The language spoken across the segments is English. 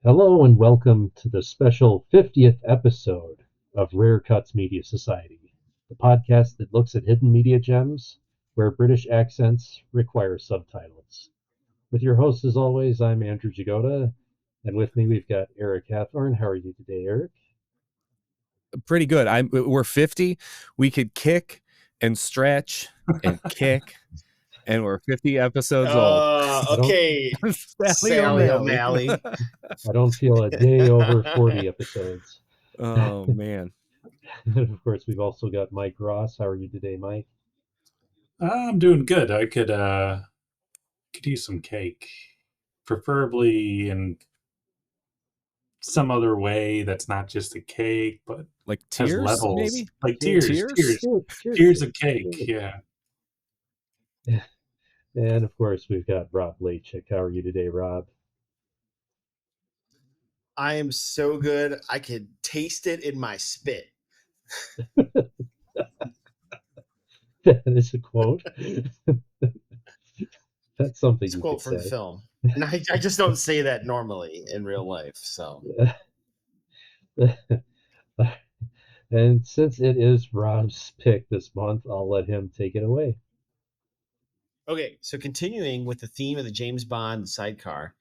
Hello and welcome to the special 50th episode of Rare Cuts Media Society, the podcast that looks at hidden media gems where British accents require subtitles. With your host, as always, I'm Andrew Jagoda, and with me we've got Eric Hathorn. How are you today, Eric? Pretty good. We're 50. We could kick and stretch and kick, and we're 50 episodes old. Okay, Sally Sally O'Malley. O'Malley. I don't feel a day over 40 episodes. Oh man. And of course, we've also got Mike Ross. How are you today, Mike? I'm doing good. I could use some cake, preferably in some other way that's not just a cake, but Like has tears, levels, maybe? like Tears? tears of cake. Yeah. And of course, we've got Rob Lachik. How are you today, Rob? I am so good. I could taste it in my spit. That is a quote. That's something It's a you quote could from the say. film. And I just don't say that normally in real life. So, And since it is Rob's pick this month, I'll let him take it away. okay. So continuing with the theme of the James Bond sidecar,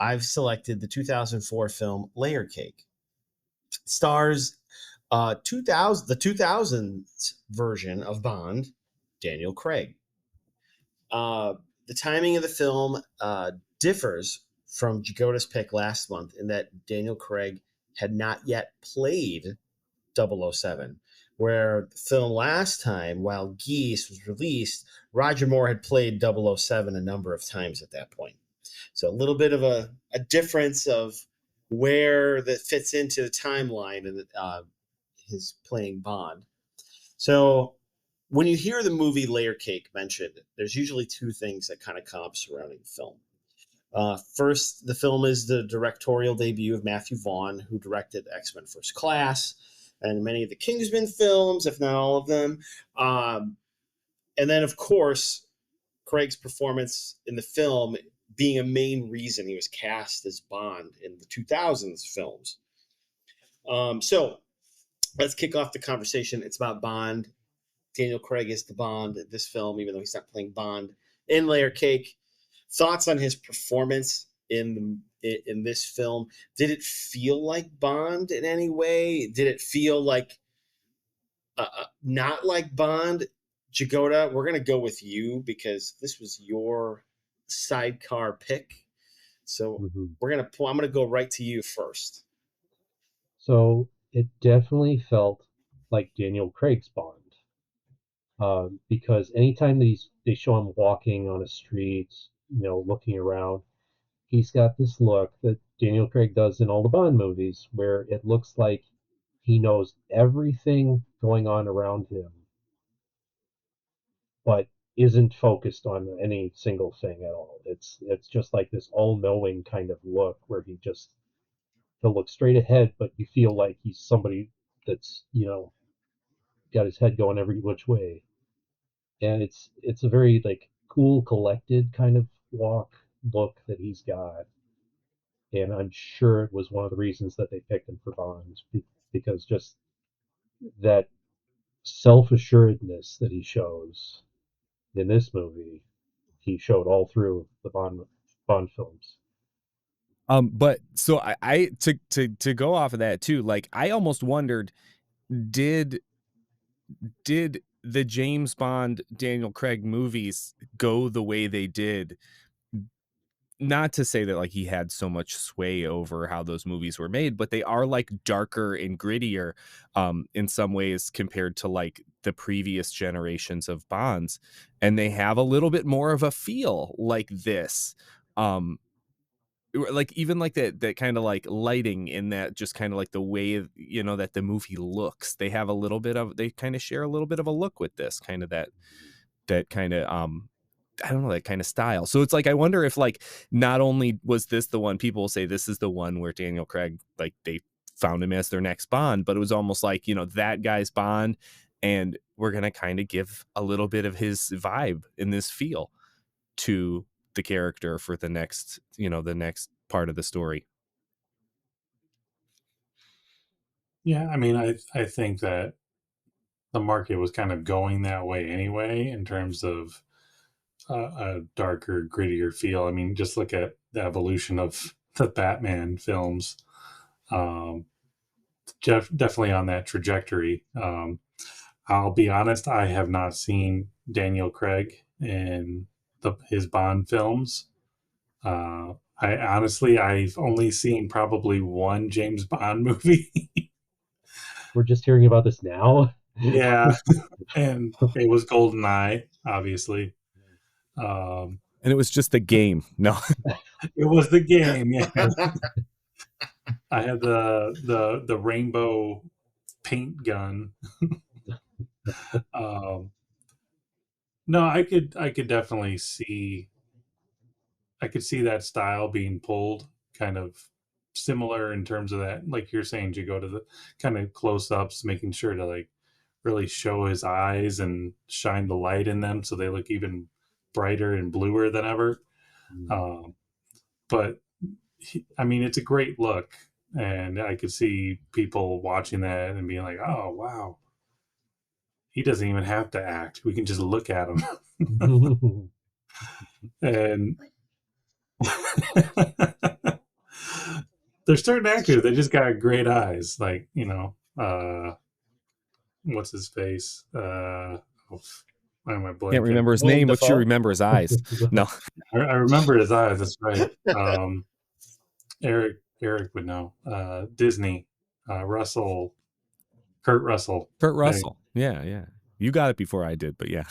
I've selected the 2004 film Layer Cake. Stars 2000 the 2000s version of Bond, Daniel Craig. Uh, the timing of the film differs from Jagoda's pick last month in that Daniel Craig had not yet played 007, where the film last time, while Geese was released, Roger Moore had played 007 a number of times at that point. So a little bit of a difference of where that fits into the timeline and his playing Bond. So when you hear the movie Layer Cake mentioned, there's usually two things that kind of come up surrounding the film. First, the film is the directorial debut of Matthew Vaughn, who directed X-Men First Class and many of the Kingsman films, if not all of them. And then, of course, Craig's performance in the film being a main reason he was cast as Bond in the 2000s films. So let's kick off the conversation. It's about Bond. Daniel Craig is the Bond in this film, even though he's not playing Bond in Layer Cake. Thoughts on his performance in this film? Did it feel like Bond in any way? Did it feel like not like Bond? Jagoda, we're gonna go with you because this was your sidecar pick. So Mhm. I'm gonna go right to you first. So it definitely felt like Daniel Craig's Bond. Because anytime they show him walking on a street, looking around, he's got this look that Daniel Craig does in all the Bond movies, where it looks like he knows everything going on around him, but isn't focused on any single thing at all. It's just like this all-knowing kind of look where he'll look straight ahead, but you feel like he's somebody that's got his head going every which way. And it's a very like cool, collected kind of look that he's got, and I'm sure it was one of the reasons that they picked him for Bond, because just that self-assuredness that he shows in this movie, he showed all through the Bond films. But so I to go off of that too, like I almost wondered, did the James Bond Daniel Craig movies go the way they did? Not to say that like he had so much sway over how those movies were made, but they are like darker and grittier in some ways compared to like the previous generations of Bonds, and they have a little bit more of a feel like this. Like even like that kind of like lighting in that, just kind of like the way that the movie looks, they have a little bit of, they kind of share a little bit of a look with this kind of that kind of I don't know, that kind of style. So it's like I wonder if like not only was this the one, people will say this is the one where Daniel Craig, like they found him as their next Bond, but it was almost like that guy's Bond, and we're gonna kind of give a little bit of his vibe in this feel to the character for the next part of the story. Yeah, I mean, I think that the market was kind of going that way anyway in terms of a darker, grittier feel. I mean, just look at the evolution of the Batman films. Um, definitely on that trajectory. I'll be honest, I have not seen Daniel Craig in his Bond films. I've only seen probably one James Bond movie. We're just hearing about this now. Yeah, and it was GoldenEye, obviously. Um, And it was just a game. No. it was the game. Yeah, I had the rainbow paint gun. um, no, I could definitely see I could see that style being pulled, kind of similar in terms of that, like you're saying, you go to the kind of close ups, making sure to like really show his eyes and shine the light in them so they look even brighter and bluer than ever. Um, but I mean, it's a great look, and I could see people watching that and being like, "Oh, wow, he doesn't even have to act. We can just look at him." And there's certain actors that just got great eyes, like what's his face? Why am I blanking? Can't remember his Willem name, but you Dafoe? remember his eyes. No. I remember his eyes. That's right. Eric would know. Disney, Russell, Kurt Russell. Kurt Russell. Yeah. You got it before I did, but yeah.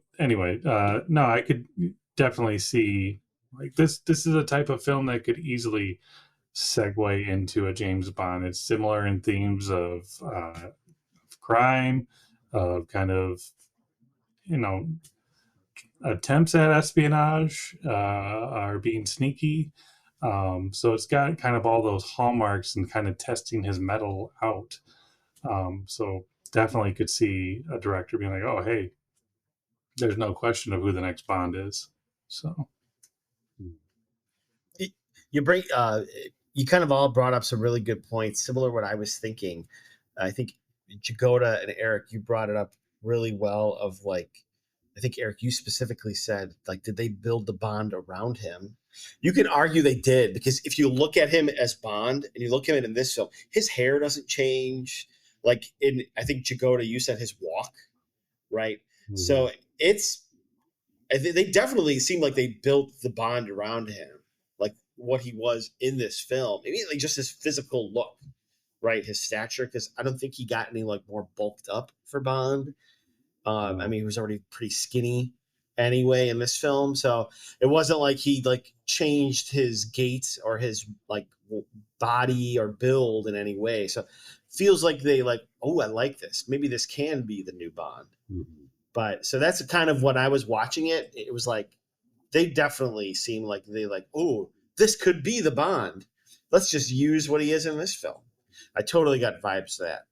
Anyway, no, I could definitely see like this. This is a type of film that could easily segue into a James Bond. It's similar in themes of crime, of kind of you know attempts at espionage, or being sneaky. So it's got kind of all those hallmarks and kind of testing his mettle out. So definitely could see a director being like, "Oh, hey, there's no question of who the next Bond is." So You bring you kind of all brought up some really good points, similar to what I was thinking. I think Jagoda and Eric, you brought it up really well. Of like, I think Eric, you specifically said like, did they build the Bond around him? You can argue they did, because if you look at him as Bond and you look at him in this film, his hair doesn't change. Like in, I think Jagoda, you said his walk, right? So it's they definitely seem like they built the Bond around him, like what he was in this film. Immediately, just his physical look, right? His stature, because I don't think he got any like more bulked up for Bond. I mean, he was already pretty skinny anyway in this film, so it wasn't like he like changed his gait or his like body or build in any way. So feels like they like, oh, I like this. Maybe this can be the new Bond. But so that's kind of when I was watching it. It was like they definitely seem like they like, oh, this could be the Bond. Let's just use what he is in this film. I totally got vibes to that.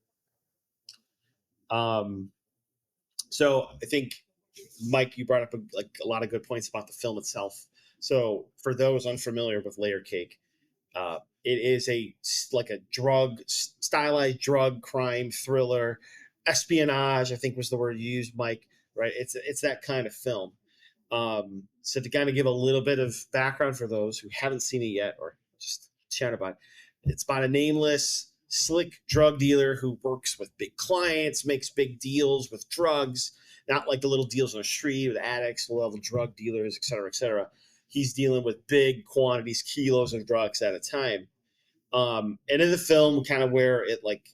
So I think Mike, you brought up a lot of good points about the film itself. So for those unfamiliar with Layer Cake, it is like a stylized drug crime thriller, espionage, I think was the word you used, Mike. Right? It's that kind of film. So to kind of give a little bit of background for those who haven't seen it yet or just chat about it, it's about a nameless, slick drug dealer who works with big clients, makes big deals with drugs, not like the little deals on the street with addicts, low-level drug dealers, et cetera, et cetera. He's dealing with big quantities, kilos of drugs at a time. And in the film, kind of where it like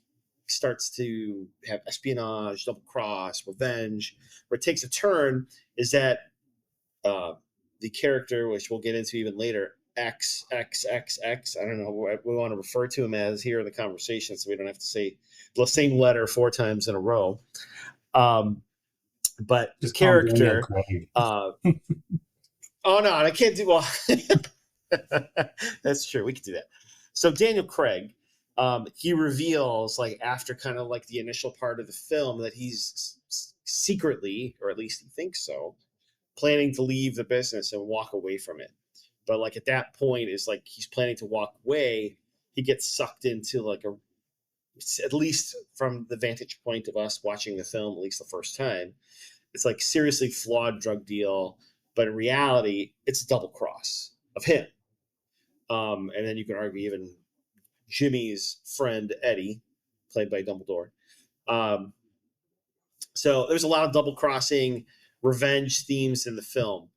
starts to have espionage, double cross, revenge, where it takes a turn is that the character, which we'll get into even later, XXXX, I don't know what we want to refer to him as here in the conversation, so we don't have to say the same letter 4 times in a row. But just character, oh no, I can't do well. That's true. We could do that. So Daniel Craig, he reveals like after kind of like the initial part of the film that he's secretly, or at least he thinks so, planning to leave the business and walk away from it. But like at that point is like he's planning to walk away he gets sucked into like at least from the vantage point of us watching the film, at least the first time, it's like seriously flawed drug deal, but in reality, it's a double cross of him. And then you can argue even Jimmy's friend Eddie, played by Dumbledore. So there's a lot of double crossing, revenge themes in the film.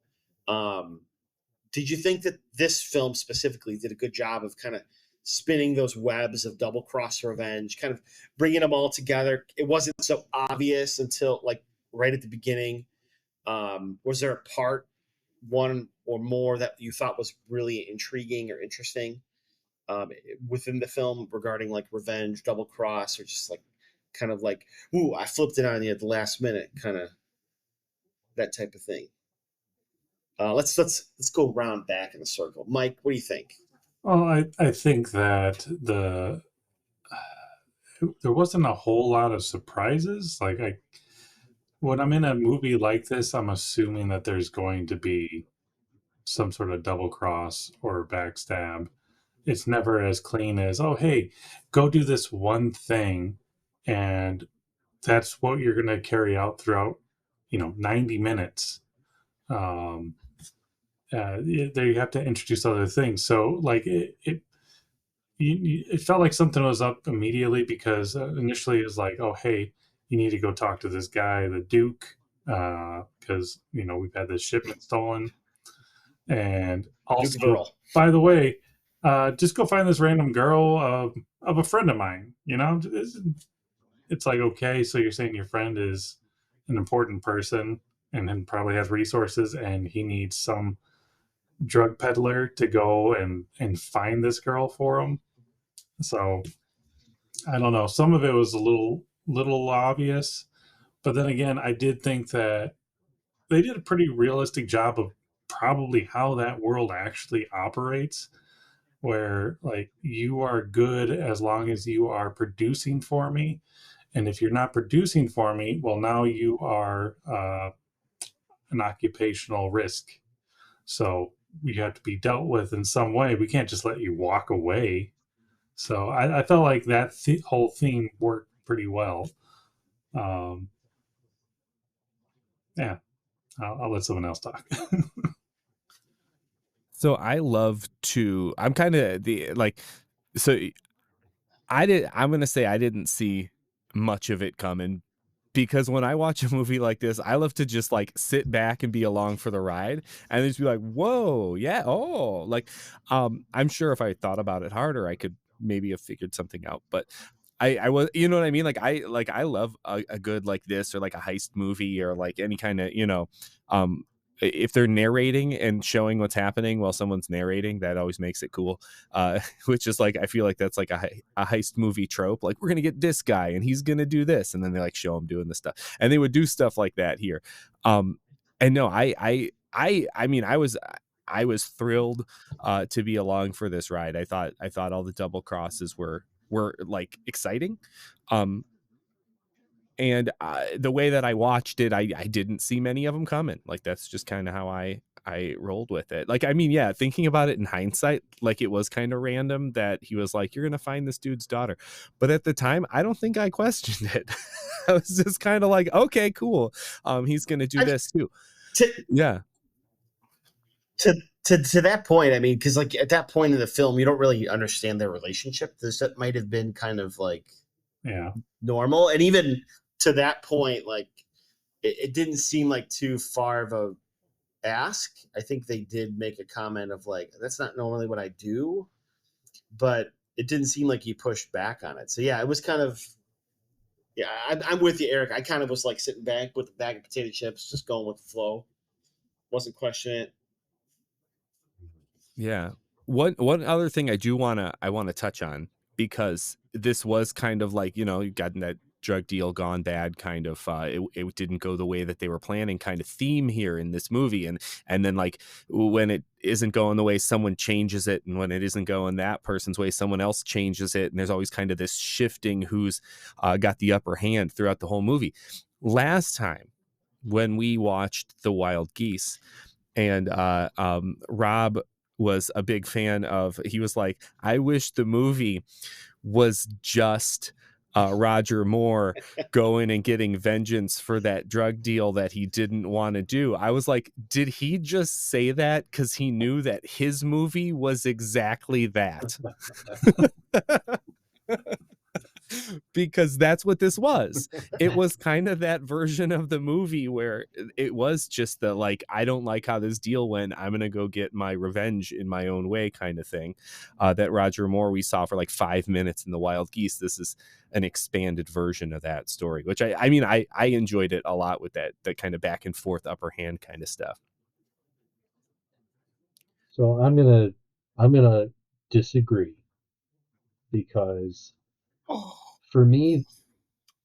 Did you think that this film specifically did a good job of kind of spinning those webs of double cross revenge, kind of bringing them all together? It wasn't so obvious until like right at the beginning. Was there a part, one or more, that you thought was really intriguing or interesting within the film regarding like revenge, double cross, or just like kind of like, ooh, I flipped it on you at the last minute, kind of that type of thing? Let's go round back in a circle. Mike, what do you think? Well, I think that there wasn't a whole lot of surprises. Like when I'm in a movie like this, I'm assuming that there's going to be some sort of double cross or backstab. It's never as clean as, oh, hey, go do this one thing, and that's what you're going to carry out throughout, 90 minutes. There you have to introduce other things. So like it felt like something was up immediately, because initially it was like, oh, hey, you need to go talk to this guy, the Duke, because we've had this shipment stolen, and also, by the way, just go find this random girl of a friend of mine. It's like, okay, so you're saying your friend is an important person and probably has resources, and he needs some drug peddler to go and find this girl for him. So I don't know. Some of it was a little obvious, but then again, I did think that they did a pretty realistic job of probably how that world actually operates, where like you are good as long as you are producing for me, and if you're not producing for me, well, now you are an occupational risk, so you have to be dealt with in some way. We can't just let you walk away. So I felt like that whole theme worked pretty well. Yeah, I'll let someone else talk. So I'm kind of I'm going to say I didn't see much of it coming, because when I watch a movie like this, I love to just like sit back and be along for the ride and just be like, whoa, yeah. Oh, like, I'm sure if I thought about it harder, I could maybe have figured something out, but I was, you know what I mean? I love a good, like this, or like a heist movie, or like any kind of, if they're narrating and showing what's happening while someone's narrating, that always makes it cool. Which is like, I feel like that's like a heist movie trope. Like, we're going to get this guy and he's going to do this. And then they like show him doing the stuff, and they would do stuff like that here. And no, I mean, I was thrilled to be along for this ride. I thought all the double crosses were like exciting. And the way that I watched it, I didn't see many of them coming. Like, that's just kind of how I rolled with it. Like, I mean, yeah, thinking about it in hindsight, like, it was kind of random that he was like, you're going to find this dude's daughter. But at the time, I don't think I questioned it. I was just kind of like, okay, cool. He's going to do this too. Yeah. To that point, I mean, because like at that point in the film, you don't really understand their relationship. That might have been kind of like normal, and even to that point, like it didn't seem like too far of a ask. I think they did make a comment of like, that's not normally what I do, but it didn't seem like he pushed back on it. So yeah, it was kind of, yeah, I'm with you, Eric. I kind of was like sitting back with a bag of potato chips, just going with the flow. Wasn't questioning it. Yeah. One other thing I want to touch on, because this was kind of like, you got that drug deal gone bad kind of, it didn't go the way that they were planning kind of theme here in this movie. And then like when it isn't going the way, someone changes it. And when it isn't going that person's way, someone else changes it. And there's always kind of this shifting who's got the upper hand throughout the whole movie. Last time when we watched The Wild Geese, and Rob was a big fan of. He was like, I wish the movie was just Roger Moore going and getting vengeance for that drug deal that he didn't want to do. I was like, did he just say that because he knew that his movie was exactly that? Because that's what this was. It was kind of that version of the movie where it was just the like, I don't like how this deal went, I'm gonna go get my revenge in my own way kind of thing. That Roger Moore we saw for like 5 minutes in The Wild Geese. This is an expanded version of that story, which I mean I enjoyed it a lot with that kind of back and forth upper hand kind of stuff. So I'm gonna disagree, because for me,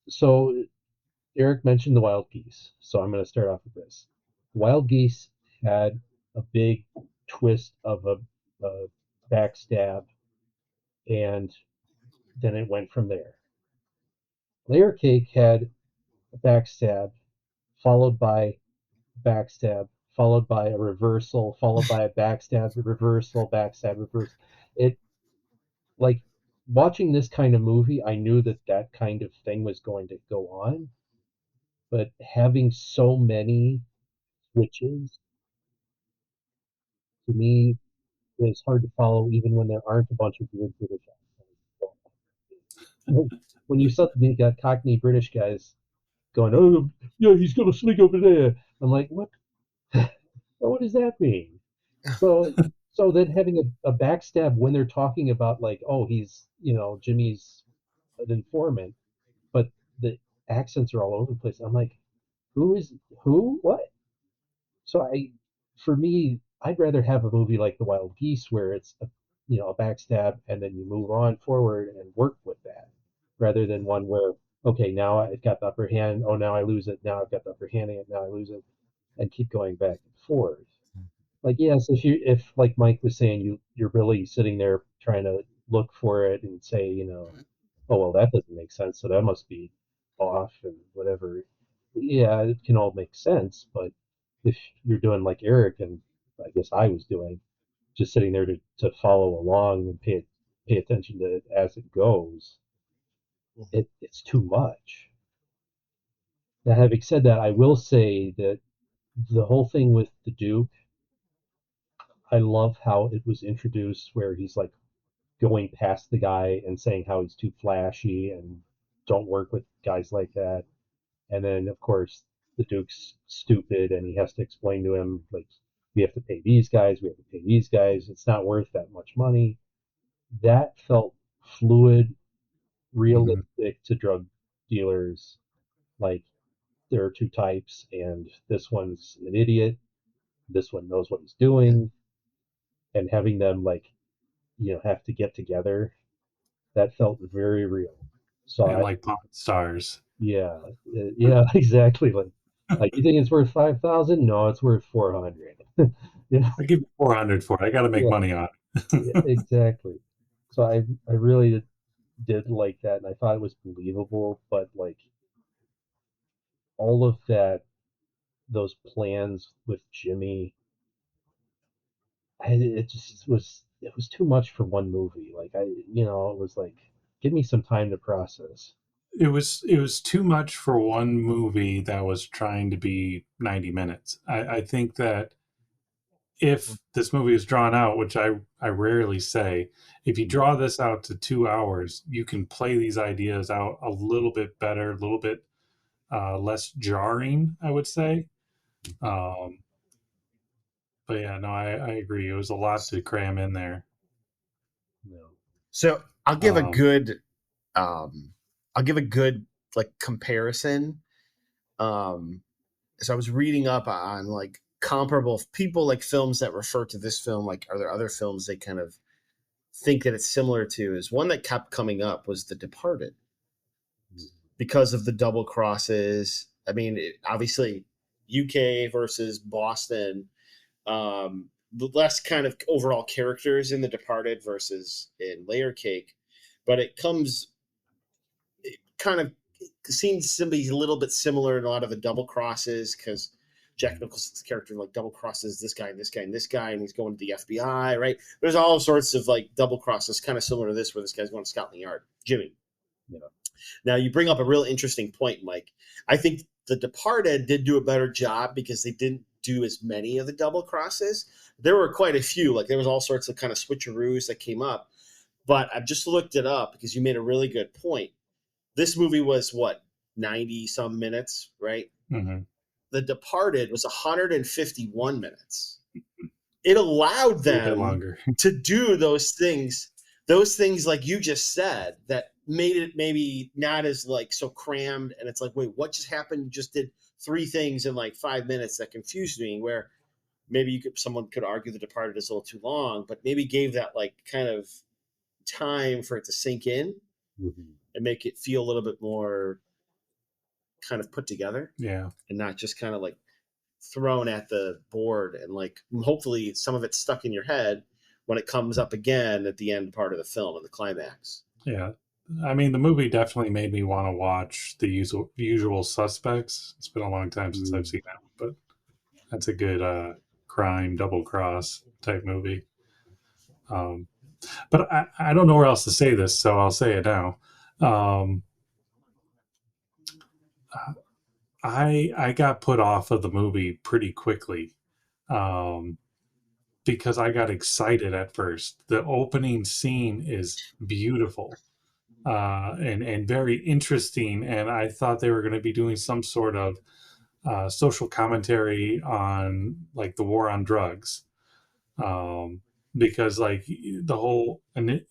so Eric mentioned the Wild Geese, so I'm gonna start off with this. Wild Geese had a big twist of a backstab, and then it went from there. Layer Cake had a backstab, followed by backstab, followed by a reversal, followed by a backstab, reversal, backstab, reverse. It, like, watching this kind of movie, I knew that that kind of thing was going to go on, but having so many switches, to me, is hard to follow, even when there aren't a bunch of weird British accents. When you suddenly got Cockney British guys going, "Oh, yeah, he's gonna sneak over there," I'm like, what? What does that mean? So, so then having a backstab when they're talking about, like, oh, he's, Jimmy's an informant, but the accents are all over the place. I'm like, who is who? What? So for me, I'd rather have a movie like The Wild Geese where it's a backstab and then you move on forward and work with that, rather than one where, okay, now I've got the upper hand. Oh, now I lose it. Now I've got the upper hand, and now I lose it, and keep going back and forth. Like, yes, if like Mike was saying, you're really sitting there trying to look for it and say, oh, well, that doesn't make sense, so that must be off and whatever. Yeah, it can all make sense, but if you're doing like Eric and I guess I was doing, just sitting there to follow along and pay attention to it as it goes, it's too much. Now, having said that, I will say that the whole thing with the Duke, I love how it was introduced, where he's like going past the guy and saying how he's too flashy and don't work with guys like that. And then, of course, the Duke's stupid and he has to explain to him, like, we have to pay these guys, we have to pay these guys. It's not worth that much money. That felt fluid, Mhm. realistic to drug dealers. Like, there are two types, and this one's an idiot. This one knows what he's doing. And having them, like, have to get together, that felt very real. So And like Pawn Stars. yeah, yeah, exactly. Like, you think it's worth 5,000? No, it's worth 400. Yeah, I give you 400 for it. I got to make yeah, money on yeah, it. exactly. So I really did like that, and I thought it was believable. But like all of that, those plans with Jimmy, it was too much for one movie. Like, it was like, give me some time to process. It was too much for one movie that was trying to be 90 minutes. I think that if this movie is drawn out, which I rarely say, if you draw this out to 2 hours, you can play these ideas out a little bit better, a little bit less jarring, I would say. Um, but yeah, no, I agree. It was a lot to cram in there. No. So Um, um, I'll give a good like comparison. Um, so I was reading up on like comparable people, like films that refer to this film. Like, are there other films they kind of think that it's similar to? Is one that kept coming up was The Departed, because of the double crosses. I mean, obviously UK versus Boston. The less kind of overall characters in The Departed versus in Layer Cake, but it kind of seems to be a little bit similar in a lot of the double crosses, because Jack Nicholson's character like double crosses this guy and this guy and this guy, and he's going to the FBI, right? There's all sorts of like double crosses, kind of similar to this, where this guy's going to Scotland Yard. Jimmy. Yeah. Now you bring up a real interesting point, Mike. I think The Departed did do a better job because they didn't do as many of the double crosses. There were quite a few. Like there was all sorts of kind of switcheroos that came up. But I've just looked it up because you made a really good point. This movie was what, 90 some minutes, right? Mm-hmm. The Departed was 151 minutes. It allowed them to do those things like you just said, that made it maybe not as like so crammed. And it's like, wait, what just happened? You just did 3 things in like 5 minutes. That confused me, where maybe someone could argue The Departed is a little too long, but maybe gave that like kind of time for it to sink in and make it feel a little bit more kind of put together. Yeah. And not just kind of like thrown at the board, and like hopefully some of it's stuck in your head when it comes up again at the end part of the film and the climax. Yeah. I mean, the movie definitely made me want to watch The Usual Suspects. It's been a long time since I've seen that one, but that's a good crime double cross type movie. But I don't know where else to say this, so I'll say it now. I got put off of the movie pretty quickly because I got excited at first. The opening scene is beautiful and very interesting, and I thought they were going to be doing some sort of social commentary on like the war on drugs. Because like the whole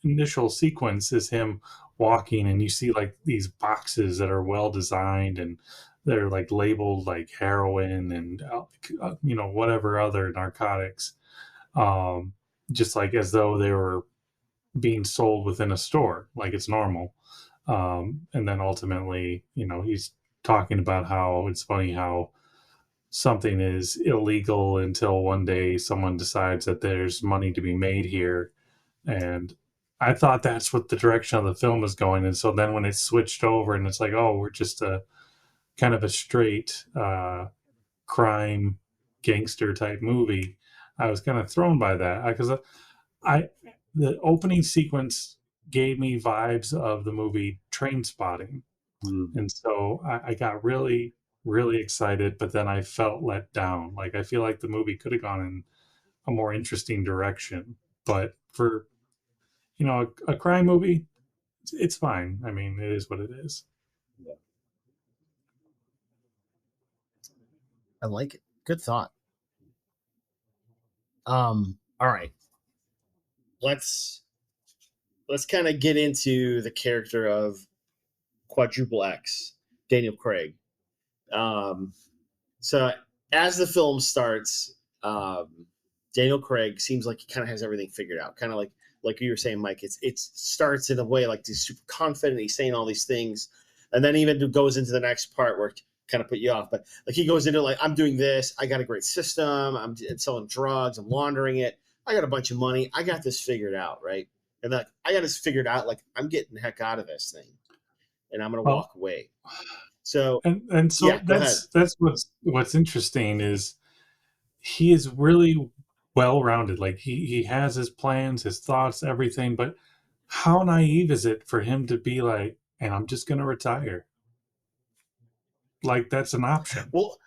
initial sequence is him walking, and you see like these boxes that are well designed, and they're like labeled like heroin and whatever other narcotics, just like as though they were being sold within a store, like it's normal. And then ultimately, he's talking about how it's funny how something is illegal until one day someone decides that there's money to be made here. And I thought that's what the direction of the film was going. And so then when it switched over and it's like, oh, we're just a kind of a straight crime gangster type movie, I was kind of thrown by that because the opening sequence gave me vibes of the movie Trainspotting. And so I got really excited, but then I felt let down. Like I feel like the movie could have gone in a more interesting direction, but for a crime movie, it's fine. I mean, it is what it is. Yeah. I like it. Good thought. All right. Let's kind of get into the character of Quadruple X, Daniel Craig. So as the film starts, Daniel Craig seems like he kind of has everything figured out. Kind of like you were saying, Mike, it starts in a way like he's super confident. He's saying all these things, and then even goes into the next part where it kind of put you off. But like he goes into like, I'm doing this. I got a great system. I'm selling drugs. I'm laundering it. I got a bunch of money. I got this figured out, right? And like I got this figured out. Like I'm getting the heck out of this thing, and I'm gonna walk away. So and so yeah, that's what's interesting is he is really well-rounded. Like he has his plans, his thoughts, everything, but how naive is it for him to be like, and I'm just going to retire? Like that's an option. Well,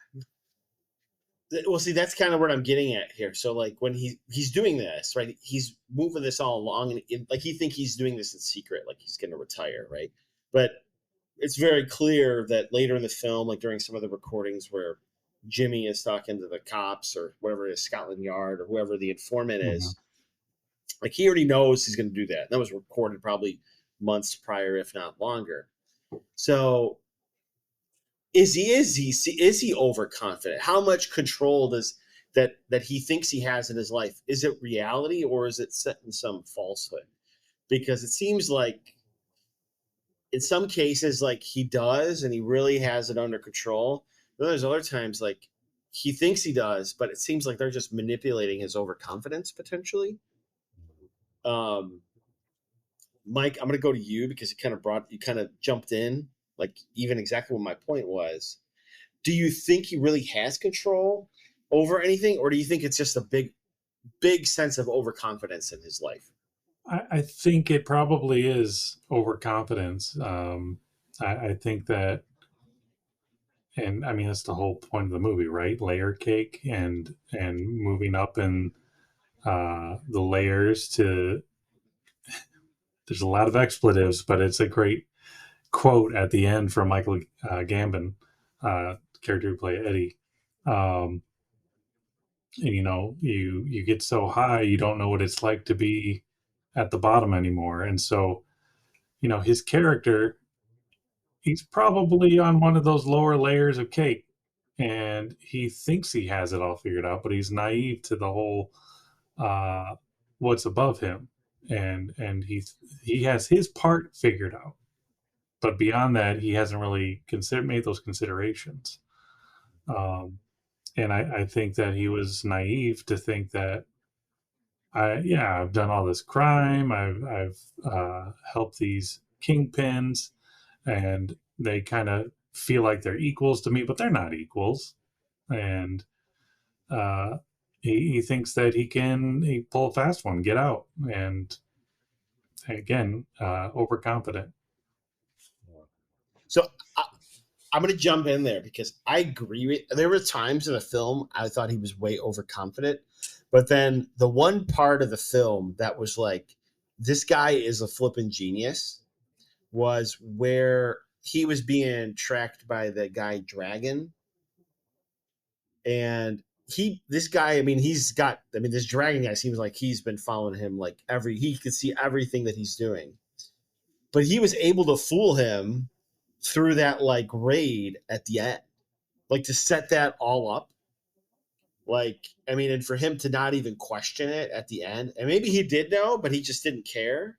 see, that's kind of what I'm getting at here. So like when he's doing this, right, he's moving this all along, and like he think he's doing this in secret, like he's going to retire, right? But it's very clear that later in the film, like during some of the recordings where Jimmy is talking to the cops or whatever it is, Scotland Yard or whoever the informant is, like he already knows he's going to do that. That was recorded probably months prior, if not longer. So is he overconfident? How much control does that he thinks he has in his life? Is it reality or is it set in some falsehood? Because it seems like in some cases, like he does, and he really has it under control. Then there's other times like he thinks he does, but it seems like they're just manipulating his overconfidence potentially. Mike, I'm going to go to you because you kind of jumped in, like even exactly what my point was. do you think he really has control over anything, or do you think it's just a big sense of overconfidence in his life? I think it probably is overconfidence. I think that, and I mean that's the whole point of the movie, right? Layer cake and moving up in the layers to. There's a lot of expletives, but it's a great quote at the end from Michael Gambon, character who played Eddie. And, you know, you get so high, you don't know what it's like to be at the bottom anymore. And so, you know, his character, he's probably on one of those lower layers of cake, and he thinks he has it all figured out, but he's naive to the whole what's above him, and he has his part figured out, but beyond that, he hasn't really made those considerations. And I think that he was naive to think that I've done all this crime, I've helped these kingpins, and they kind of feel like they're equals to me, but they're not equals. And he thinks that he pull a fast one, get out, and again, overconfident. So I'm going to jump in there because I agree with. There were times in the film I thought he was way overconfident, but then the one part of the film that was like, this guy is a flippin' genius, was where he was being tracked by the guy Dragon, and this guy, I mean, this Dragon guy seems like he's been following him like he could see everything that he's doing, but he was able to fool him through that like raid at the end, like to set that all up. Like, I mean, and for him to not even question it at the end, and maybe he did know, but he just didn't care.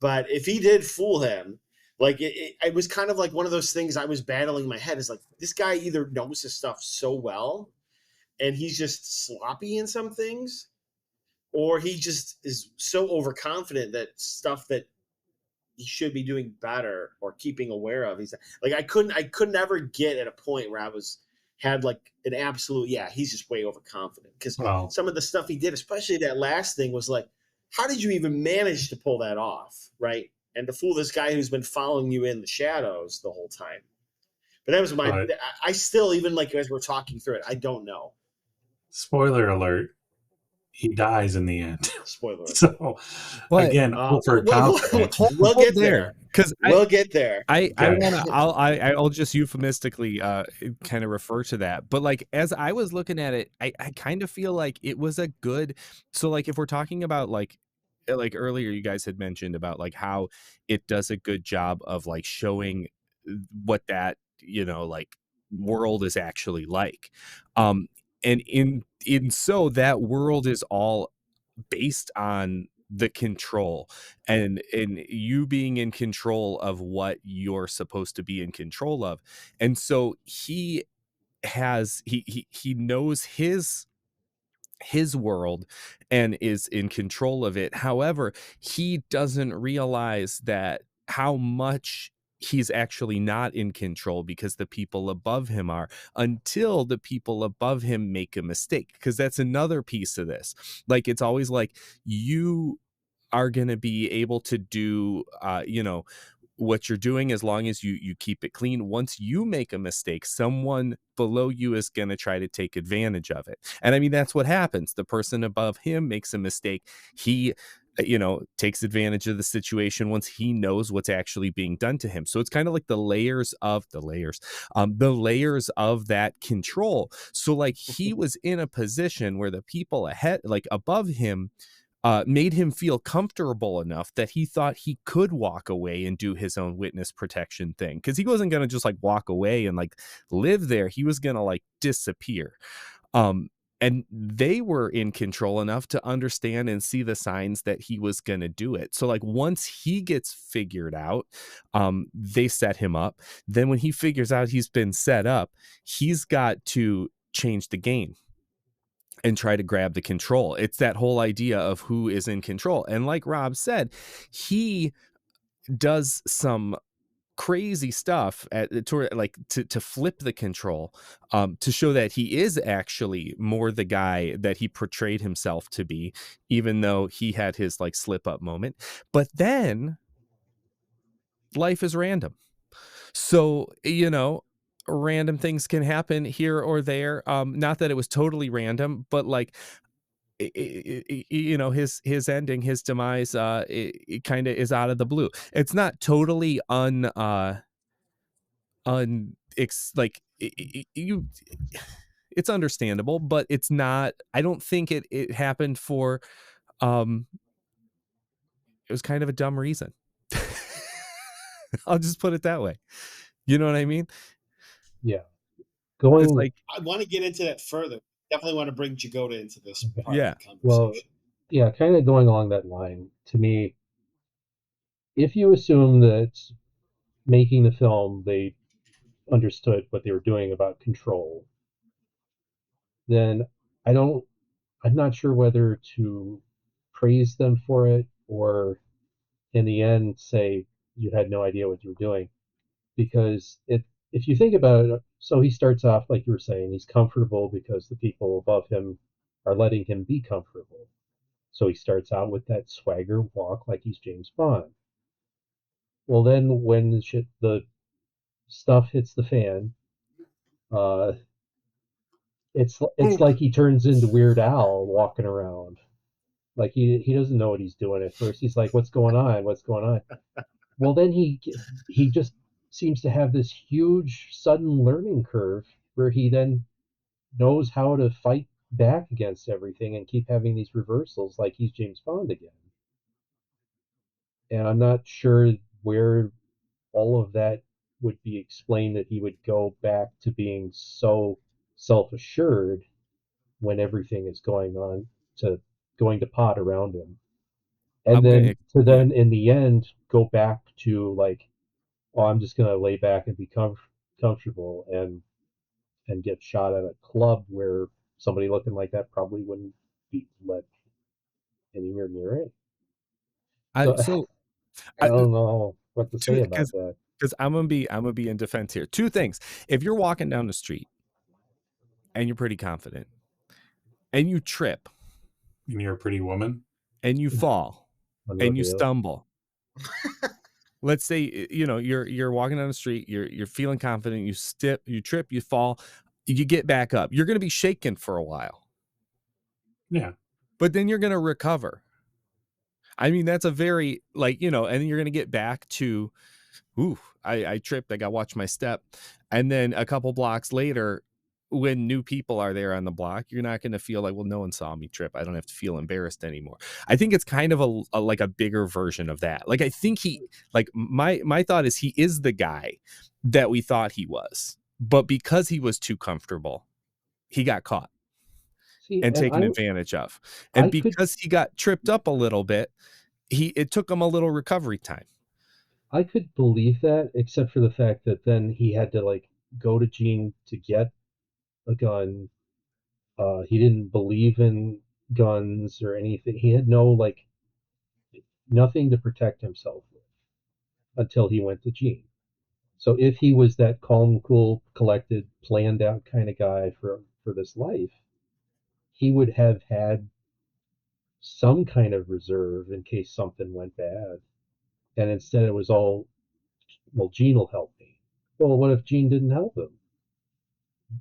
But if he did fool him, like it was kind of like one of those things I was battling in my head, is like, this guy either knows his stuff so well and he's just sloppy in some things, or he just is so overconfident that stuff that he should be doing better or keeping aware of, he's like, I could never get at a point where I had like an absolute, he's just way overconfident, because some of the stuff he did, especially that last thing, was like, how did you even manage to pull that off, right? And to fool this guy who's been following you in the shadows the whole time. But that was I still, even like as we're talking through it, I don't know. Spoiler alert, he dies in the end. Spoiler alert. So, again, overconfident. We'll get there. Because we'll get there. I'll just euphemistically kind of refer to that. But like, as I was looking at it, I kind of feel like it was a good. So like, if we're talking about like earlier, you guys had mentioned about like how it does a good job of like showing what that, you know, like world is actually like. And so that world is all based on the control and you being in control of what you're supposed to be in control of. And so he knows his world and is in control of it. However, he doesn't realize that how much he's actually not in control, because the people above him are, until the people above him make a mistake. Because that's another piece of this. Like, it's always like, you are going to be able to do, you know, what you're doing as long as you keep it clean. Once you make a mistake, someone below you is going to try to take advantage of it. And I mean, that's what happens. The person above him makes a mistake. He, you know, takes advantage of the situation once he knows what's actually being done to him. So it's kind of like the layers of that control. So like, he was in a position where the people ahead, like above him, made him feel comfortable enough that he thought he could walk away and do his own witness protection thing. Because he wasn't going to just like walk away and like live there. He was going to like disappear. And they were in control enough to understand and see the signs that he was going to do it. So like, once he gets figured out, they set him up. Then when he figures out he's been set up, he's got to change the game and try to grab the control. It's that whole idea of who is in control. And like Rob said, he does some crazy stuff to flip the control, to show that he is actually more the guy that he portrayed himself to be, even though he had his like slip up moment. But then life is random. So, random things can happen here or there. Not that it was totally random, but like, his ending, his demise, it kind of is out of the blue. It's not totally it's understandable, but it's not. I don't think it happened for. It was kind of a dumb reason. I'll just put it that way. You know what I mean? Yeah. It's Going like, I want to get into that further. Definitely want to bring Jagoda into this part Yeah. of the conversation. well, yeah, kind of going along that line. To me, if you assume that making the film they understood what they were doing about control, then I don't. I'm not sure whether to praise them for it or, in the end, say you had no idea what you were doing. Because if you think about it, so he starts off like you were saying, he's comfortable because the people above him are letting him be comfortable. So he starts out with that swagger walk like he's James Bond. Well, then when the stuff hits the fan, uh, it's like he turns into Weird Al walking around. Like he doesn't know what he's doing at first. He's like, "What's going on? What's going on?" Well, then he just seems to have this huge sudden learning curve where he then knows how to fight back against everything and keep having these reversals like he's James Bond again. And I'm not sure where all of that would be explained, that he would go back to being so self-assured when everything is going to pot around him. And then in the end go back to like, oh, I'm just gonna lay back and be comfortable and get shot at a club where somebody looking like that probably wouldn't be let anywhere near it. So I don't know what to say about that. Because I'm gonna be in defense here. Two things: if you're walking down the street and you're pretty confident, and you trip, And you're a pretty woman, and you fall, and you stumble. Let's say you're walking down the street, you're feeling confident, you trip, you fall, you get back up. You're gonna be shaken for a while. Yeah. But then you're gonna recover. I mean, that's a very and then you're gonna get back to, I tripped, I gotta watch my step. And then a couple blocks later, when new people are there on the block, you're not gonna feel like, well, no one saw me trip, I don't have to feel embarrassed anymore. I think it's kind of a bigger version of that. Like, I think my thought is he is the guy that we thought he was, but because he was too comfortable, he got caught and taken advantage of. And because he got tripped up a little bit, it took him a little recovery time. I could believe that, except for the fact that then he had to like go to Gene to get a gun. He didn't believe in guns or anything. He had nothing to protect himself with until he went to Gene. So if he was that calm, cool, collected, planned out kind of guy for this life, he would have had some kind of reserve in case something went bad. And instead it was all, well, Gene will help me. Well, what if Gene didn't help him?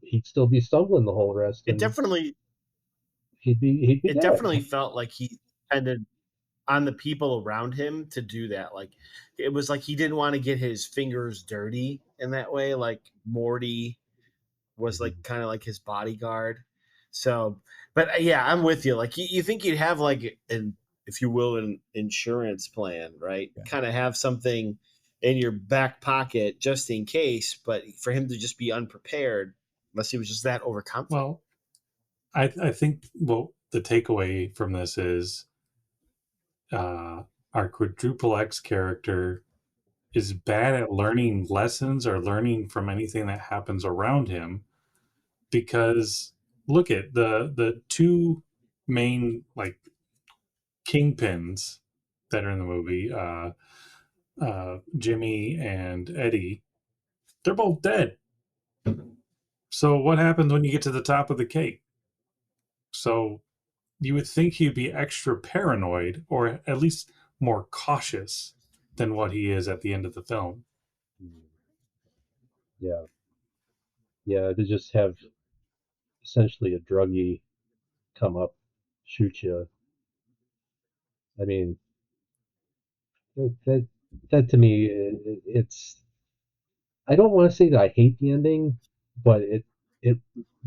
He'd still be stumbling the whole rest. It definitely he'd be it dead. definitely felt like he depended on the people around him to do that. Like, it was like he didn't want to get his fingers dirty in that way. Like Morty was like kind of like his bodyguard. So, but yeah, I'm with you. Like, you think you'd have like if you will, an insurance plan, right? Yeah. Kind of have something in your back pocket just in case, but for him to just be unprepared, unless he was just that overconfident. Well, I think the takeaway from this is our quadruple X character is bad at learning lessons or learning from anything that happens around him, because look at the two main like kingpins that are in the movie, Jimmy and Eddie, they're both dead. So what happens when you get to the top of the cake? So you would think he'd be extra paranoid, or at least more cautious than what he is at the end of the film. Yeah. Yeah, to just have essentially a druggie come up, shoot you. I mean, that to me, it's. I don't want to say that I hate the ending, but it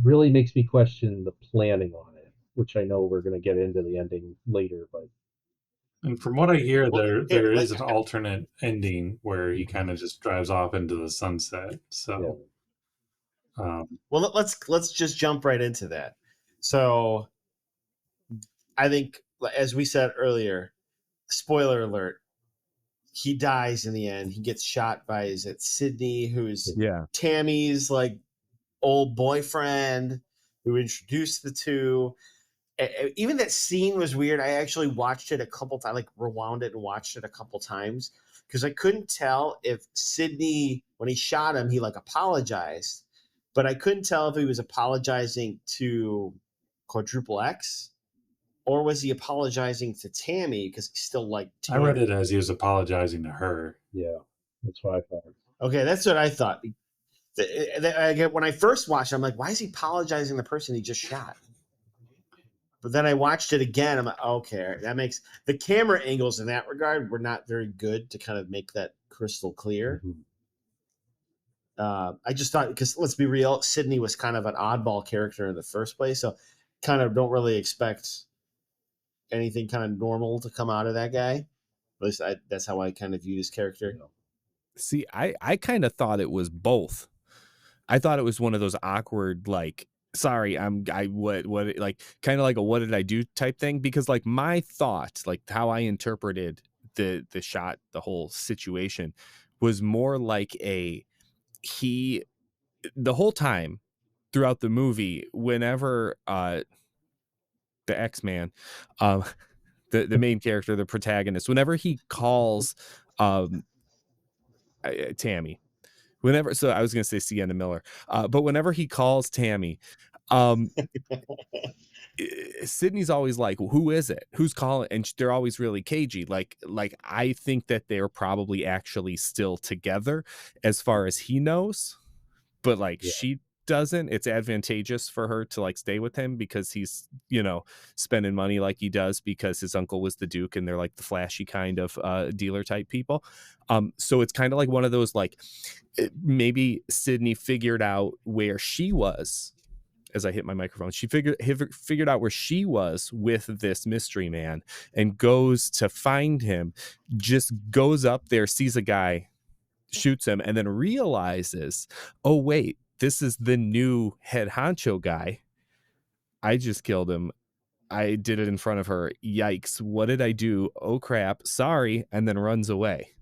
really makes me question the planning on it, which I know we're going to get into the ending later, but And from what I hear, Well, there is an alternate ending where he kind Mhm. of just drives off into the sunset. yeah. So, well, let's just jump right into that. So I think, as we said earlier, spoiler alert, he dies in the end. He gets shot by, is it Sydney, who's Yeah. Tammy's like old boyfriend, who introduced the two. Even that scene was weird. I actually watched it a couple times, like rewound it and watched it a couple times, because I couldn't tell if Sydney, when he shot him, he like apologized, but I couldn't tell if he was apologizing to Quadruple X, or was he apologizing to Tammy because he still liked I read Tammy. it as he was apologizing to her. Yeah, that's what I thought. Okay, that's what I thought. When I first watched it, I'm like, why is he apologizing to the person he just shot? But then I watched it again. I'm like, okay, that makes the camera angles in that regard were not very good to kind of make that crystal clear. Mhm. I just thought, because let's be real, Sydney was kind of an oddball character in the first place, so kind of don't really expect anything kind of normal to come out of that guy. At least that's how I kind of view his character. Yeah. See, I kind of thought it was both. I thought it was one of those awkward, like, sorry, what, like, kind of like a what did I do type thing, because like my thought, like how I interpreted the shot, the whole situation was more like he the whole time throughout the movie, whenever the X-Man, um the main character, the protagonist, whenever he calls um Tammy, whenever, so I was gonna say Sienna Miller, but whenever he calls Tammy, um Sydney's always like, well, who is it, who's calling, and they're always really cagey, like I think that they're probably actually still together as far as he knows, but like Yeah. she doesn't. It's advantageous for her to like stay with him because he's, spending money like he does because his uncle was the Duke and they're like the flashy kind of dealer type people. So it's kind of like one of those, like, maybe Sydney figured out where she was. As I hit my microphone, she figured out where she was with this mystery man and goes to find him, just goes up there, sees a guy, shoots him, and then realizes, oh wait, this is the new head honcho guy. I just killed him. I did it in front of her. Yikes, what did I do? Oh crap, sorry, and then runs away.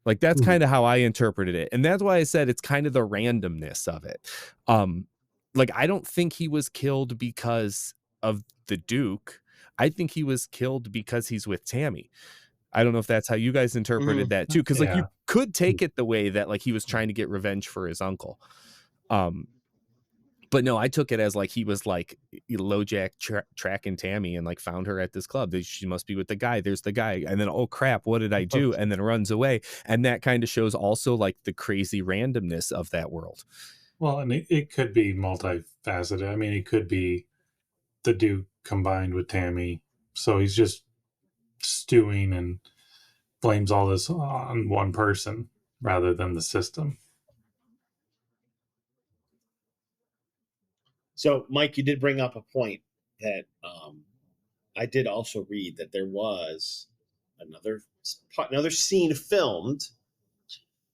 Like, that's kind of how I interpreted it. And that's why I said it's kind of the randomness of it. Like, I don't think he was killed because of the Duke. I think he was killed because he's with Tammy. I don't know if that's how you guys interpreted that too, because like you Yeah. could take it the way that like he was trying to get revenge for his uncle. But no, I took it as like he was like LoJack tracking Tammy and like found her at this club. She must be with the guy. There's the guy. And then, oh crap, what did I do? And then runs away. And that kind of shows also like the crazy randomness of that world. Well, and it could be multifaceted. I mean, it could be the Duke combined with Tammy. So he's just stewing and blames all this on one person rather than the system. So, Mike, you did bring up a point that I did also read, that there was another scene filmed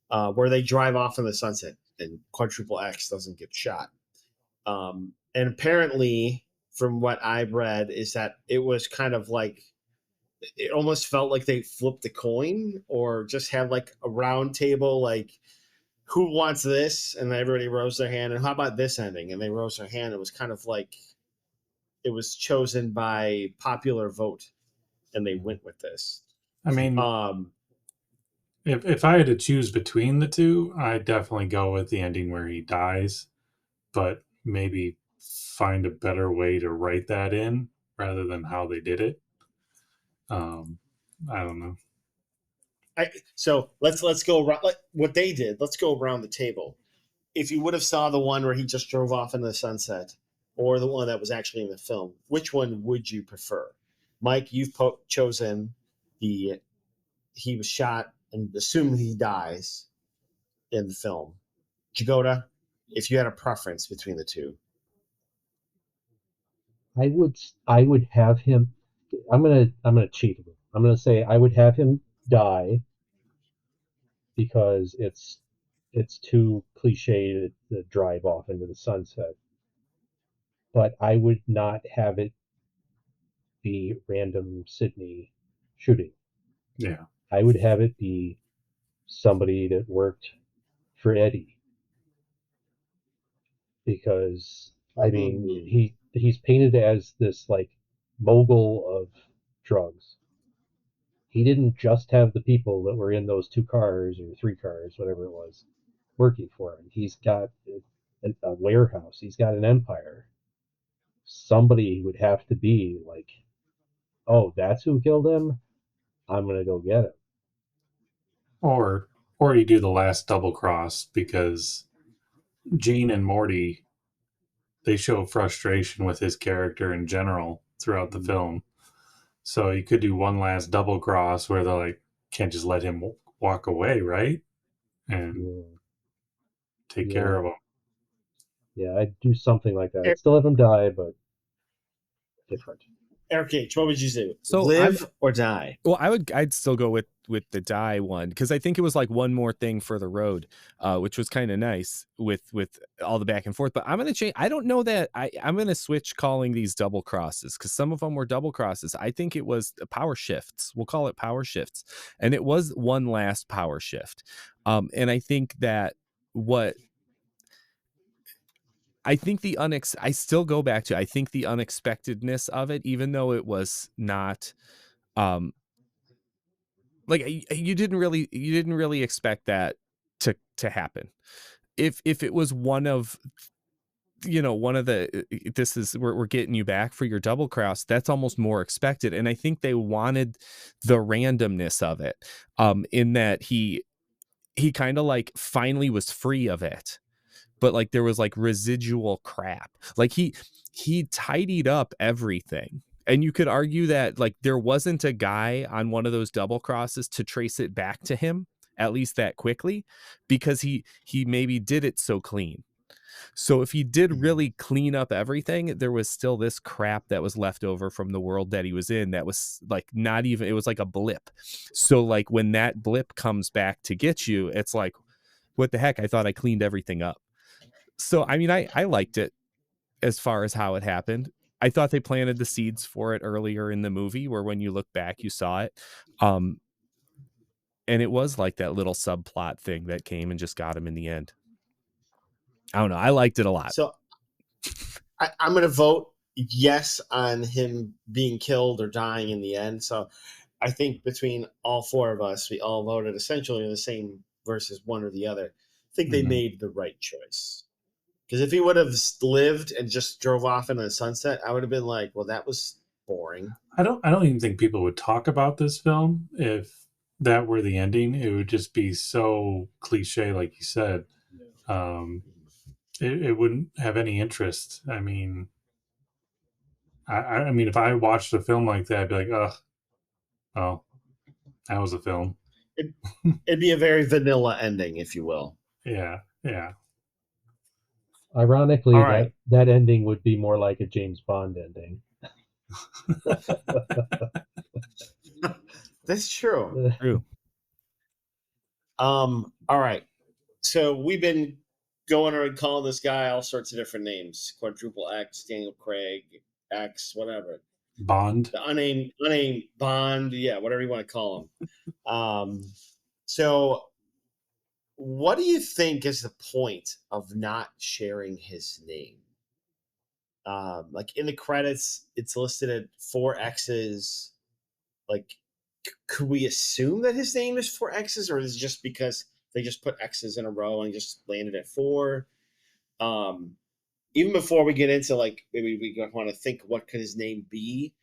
where they drive off in the sunset and Quadruple X doesn't get shot. And apparently, from what I've read, is that it was kind of like, it almost felt like they flipped a coin or just had like a round table, like, who wants this? And everybody rose their hand. And how about this ending? And they rose their hand. It was kind of like it was chosen by popular vote, and they went with this. I mean, if I had to choose between the two, I'd definitely go with the ending where he dies, but maybe find a better way to write that in rather than how they did it. I don't know. So let's go around like what they did. Let's go around the table. If you would have saw the one where he just drove off into the sunset, or the one that was actually in the film, which one would you prefer? Mike, you've chosen the he was shot and assumed he dies in the film. Jagoda, if you had a preference between the two. I would have him. I'm gonna cheat a little. I'm gonna say I would have him die because it's too cliche to drive off into the sunset. But I would not have it be random Sydney shooting. Yeah. I would have it be somebody that worked for Eddie because I mean he's painted as this like mogul of drugs. He didn't just have the people that were in those 2 cars or 3 cars, whatever it was, working for him. He's got a warehouse. He's got an empire. Somebody would have to be like, oh, that's who killed him. I'm gonna go get him. Or you do the last double cross because Gene and Morty, they show frustration with his character in general throughout the film. So you could do one last double cross where they're like, can't just let him walk away, right? And take care of him. Yeah, I'd do something like that. I'd still have him die, but different. Eric H., what would you say? So Live or die? Well, I'd still go with the die one because I think it was like one more thing for the road, which was kind of nice with all the back and forth. But I'm gonna change. I don't know that I'm gonna switch calling these double crosses because some of them were double crosses. I think it was power shifts. We'll call it power shifts, and it was one last power shift. And I think that what I think I still go back to I think the unexpectedness of it, even though it was not. Like you didn't really expect that to happen. If it was one of the this is we're getting you back for your double cross, that's almost more expected, and I think they wanted the randomness of it, in that he kind of like finally was free of it, but like there was like residual crap. Like he tidied up everything. And you could argue that like there wasn't a guy on one of those double crosses to trace it back to him, at least that quickly, because he maybe did it so clean. So if he did really clean up everything, there was still this crap that was left over from the world that he was in that was like not even, it was like a blip. So like when that blip comes back to get you, it's like, what the heck? I thought I cleaned everything up. So, I mean, I liked it as far as how it happened. I thought they planted the seeds for it earlier in the movie where when you look back, you saw it. And it was like that little subplot thing that came and just got him in the end. I don't know. I liked it a lot. So I'm going to vote yes on him being killed or dying in the end. So I think between all 4 of us, we all voted essentially the same versus one or the other. I think they made the right choice. Because if he would have lived and just drove off into the sunset, I would have been like, well, that was boring. I don't even think people would talk about this film if that were the ending. It would just be so cliche, like you said. It wouldn't have any interest. I mean, I mean, if I watched a film like that, I'd be like, oh, well, that was a film. It'd be a very vanilla ending, if you will. Yeah. Ironically, right. that ending would be more like a James Bond ending. That's true. True. All right. So we've been going around calling this guy all sorts of different names: Quadruple X, Daniel Craig, X, whatever. Bond. The unnamed Bond, yeah, whatever you want to call him. So what do you think is the point of not sharing his name? Like in the credits, it's listed at 4 X's. Like, could we assume that his name is 4X's, or is it just because they just put X's in a row and just landed at 4? Even before we get into like maybe we want to think what could his name be,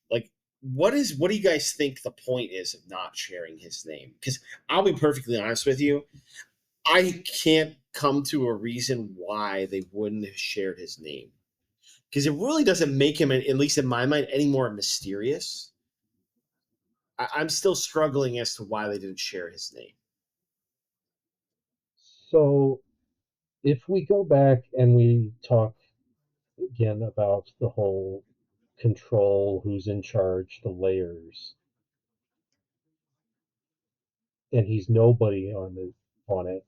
like what do you guys think the point is of not sharing his name? Because I'll be perfectly honest with you, I can't come to a reason why they wouldn't have shared his name, because it really doesn't make him, at least in my mind, any more mysterious. I'm still struggling as to why they didn't share his name. So if we go back and we talk again about the whole control, who's in charge, the layers, and he's nobody on it,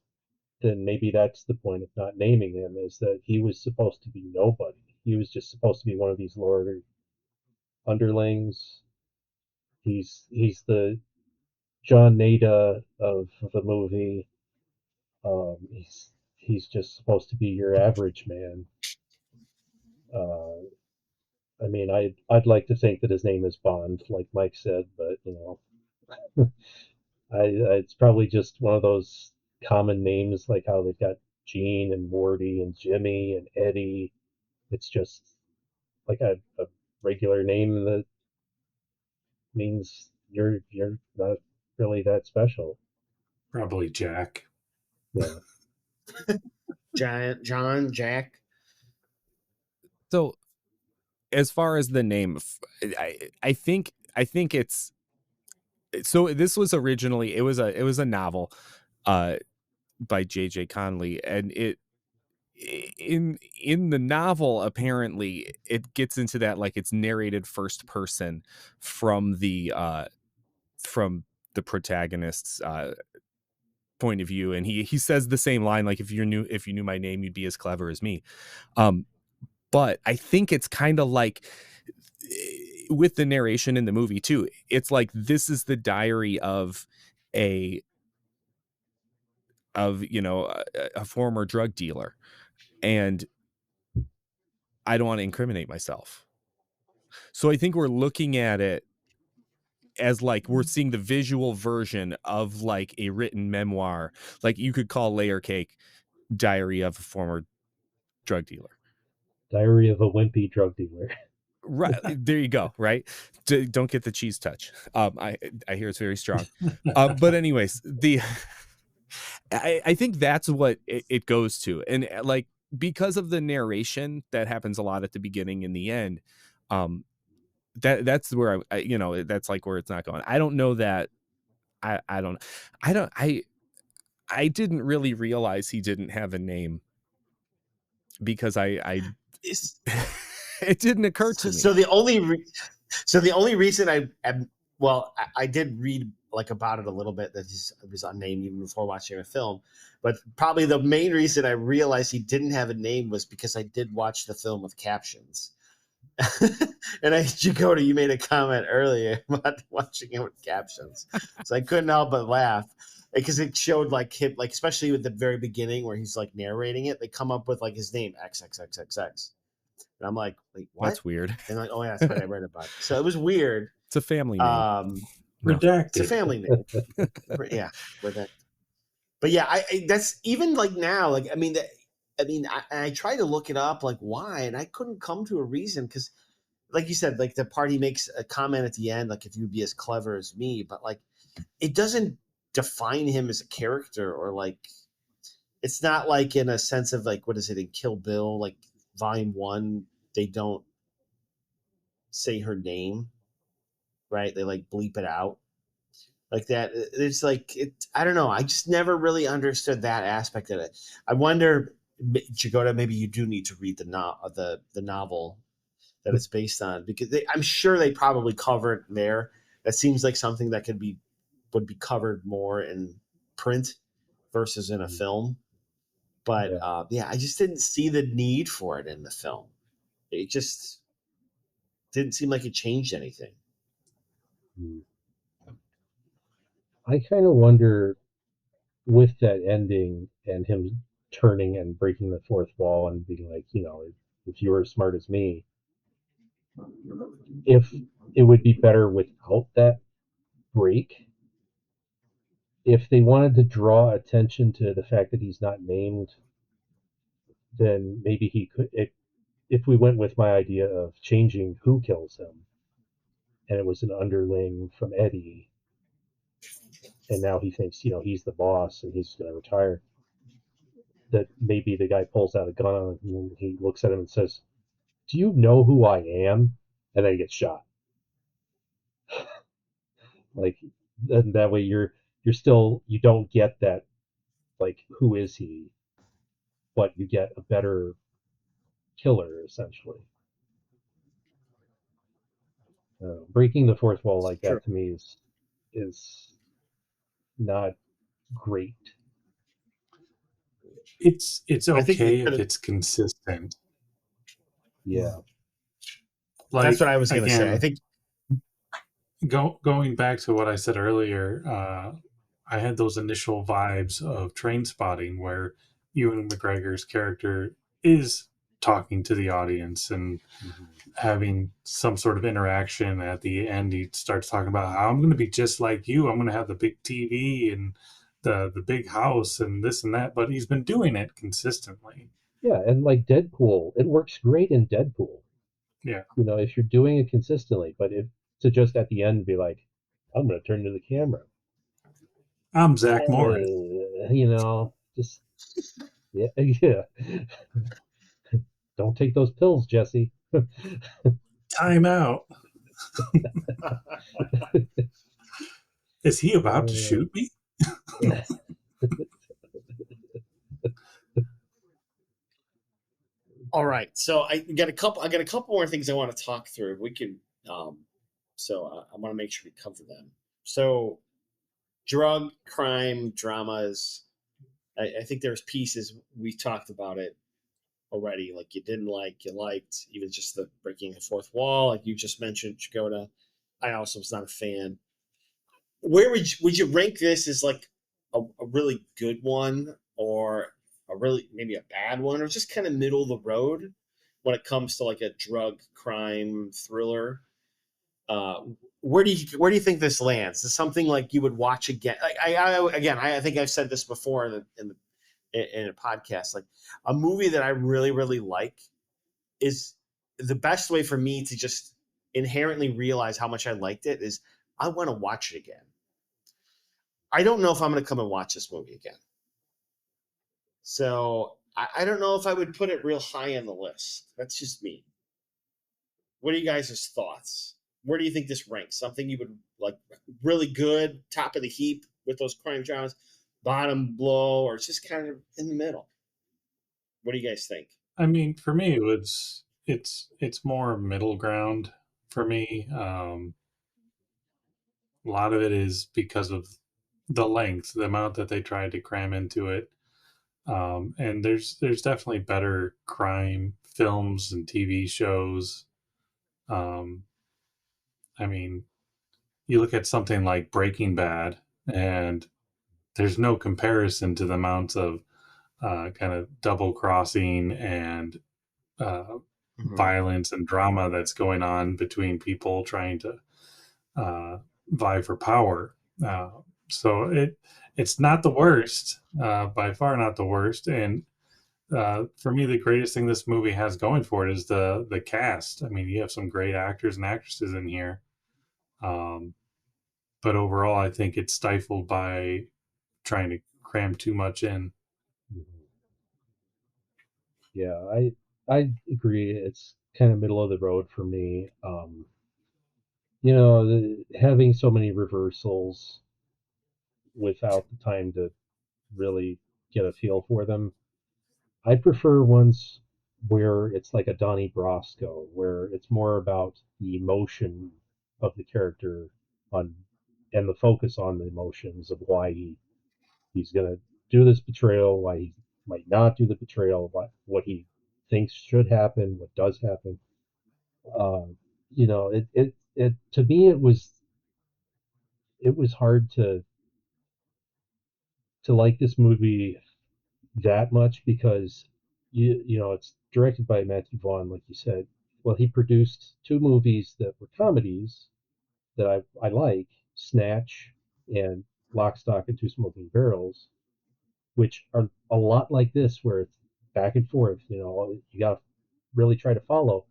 then maybe that's the point of not naming him, is that he was supposed to be nobody. He was just supposed to be one of these lower underlings. He's the John Nada of the movie. He's just supposed to be your average man. Uh, I mean, I'd like to think that his name is Bond, like Mike said, but it's probably just one of those common names, like how they've got Gene and Morty and Jimmy and Eddie. It's just like a regular name that means you're not really that special. Probably Jack. Yeah. Jack. So as far as the name, I think it's, so this was originally, it was a novel by J.J. Conley, and it in the novel, apparently it gets into that, like, it's narrated first person from the protagonist's point of view, and he says the same line, like, if you knew my name, you'd be as clever as me. But I think it's kind of like with the narration in the movie too, it's like this is the diary of a former drug dealer, and I don't want to incriminate myself. So I think we're looking at it as like we're seeing the visual version of like a written memoir. Like you could call Layer Cake Diary of a Former Drug Dealer. Diary of a Wimpy Drug Dealer. Right. There you go. Right. Don't get the cheese touch. I hear it's very strong. But anyways, I think that's what it goes to. And like, because of the narration that happens a lot at the beginning and the end, that's where that's like where it's not going. I don't know that. I didn't really realize he didn't have a name, because it didn't occur to me. So the only reason I did read like about it a little bit, that it was unnamed even before watching a film, but probably the main reason I realized he didn't have a name was because I did watch the film with captions. And Jagoda, you made a comment earlier about watching it with captions, so I couldn't help but laugh, because it showed like him, like especially with the very beginning where he's like narrating it, they come up with like his name XXXXX, and I'm like, wait, what? That's weird. And like, oh yeah, that's what I read about it. So it was weird. It's a family name. Redacted. It's a family name. Yeah, redacted. But yeah, I that's even like now, like I tried to look it up, like why, and I couldn't come to a reason, because like you said, like the party makes a comment at the end, like if you'd be as clever as me, but like it doesn't define him as a character, or like it's not like in a sense of like, what is it in Kill Bill, like Volume 1, they don't say her name, right? They like bleep it out like that. It's like I don't know. I just never really understood that aspect of it. I wonder, Jagoda, maybe you do need to read the novel that it's based on, because I'm sure they probably cover it there. That seems like something that would be covered more in print versus in a film. But I just didn't see the need for it in the film. It just didn't seem like it changed anything. I kind of wonder, with that ending and him turning and breaking the fourth wall and being like, if you were as smart as me, if it would be better without that break. If they wanted to draw attention to the fact that he's not named, then maybe he could. If we went with my idea of changing who kills him, and it was an underling from Eddie, and now he thinks he's the boss and he's going to retire, that maybe the guy pulls out a gun on him and he looks at him and says, "Do you know who I am?" And then he gets shot. Like, and that way you're still, you don't get that, like, who is he, but you get a better killer essentially. Breaking the fourth wall like True. that to me is not great. It's I think okay they if could've- it's consistent. Yeah. Like, That's what I was going to say. again, I think going back to what I said earlier, I had those initial vibes of Train Spotting, where Ewan McGregor's character is talking to the audience and having some sort of interaction. At the end, he starts talking about how I'm going to be just like you. I'm going to have the big TV and the big house and this and that. But he's been doing it consistently. Yeah, and like Deadpool, it works great in Deadpool. Yeah. If you're doing it consistently, but if to just at the end be like, "I'm going to turn to the camera," I'm Zach Morris. Just yeah. Don't take those pills, Jesse. Time out. Is he about to shoot me? All right, so I got a couple more things I want to talk through. We can, so I want to make sure we cover them. So, drug, crime, dramas. I think there's pieces we talked about it already. Like you didn't like, you liked, even just the breaking the fourth wall, like you just mentioned, Jagoda. I also was not a fan. Where would you rank this as like a really good one, or a really maybe a bad one, or just kind of middle of the road when it comes to like a drug crime thriller? Where do you think this lands? Is something like you would watch again? I think I've said this before in a podcast. Like a movie that I really really like is the best way for me to just inherently realize how much I liked it is I want to watch it again. I don't know if I'm going to come and watch this movie again. So I don't know if I would put it real high on the list. That's just me. What are you guys' thoughts? Where do you think this ranks? Something you would like really good, top of the heap with those crime dramas, bottom blow, or it's just kind of in the middle? What do you guys think? I mean, for me, it's more middle ground for me. A lot of it is because of the length, the amount that they tried to cram into it. And there's definitely better crime films and TV shows. I mean, you look at something like Breaking Bad, and there's no comparison to the amounts of kind of double crossing and violence and drama that's going on between people trying to vie for power. So it's not the worst, by far not the worst. And for me, the greatest thing this movie has going for it is the cast. I mean, you have some great actors and actresses in here. But overall, I think it's stifled by trying to cram too much in. Yeah, I agree. It's kind of middle of the road for me. Having so many reversals without the time to really get a feel for them. I prefer ones where it's like a Donnie Brasco, where it's more about the emotion of the character on and the focus on the emotions of why he's gonna do this betrayal, why he might not do the betrayal, what he thinks should happen, what does happen. Uh, it to me it was hard to like this movie that much because it's directed by Matthew Vaughn, like you said. Well, he produced two movies that were comedies that I like, Snatch and Lock, Stock, and Two Smoking Barrels, which are a lot like this, where it's back and forth. You got to really try to follow.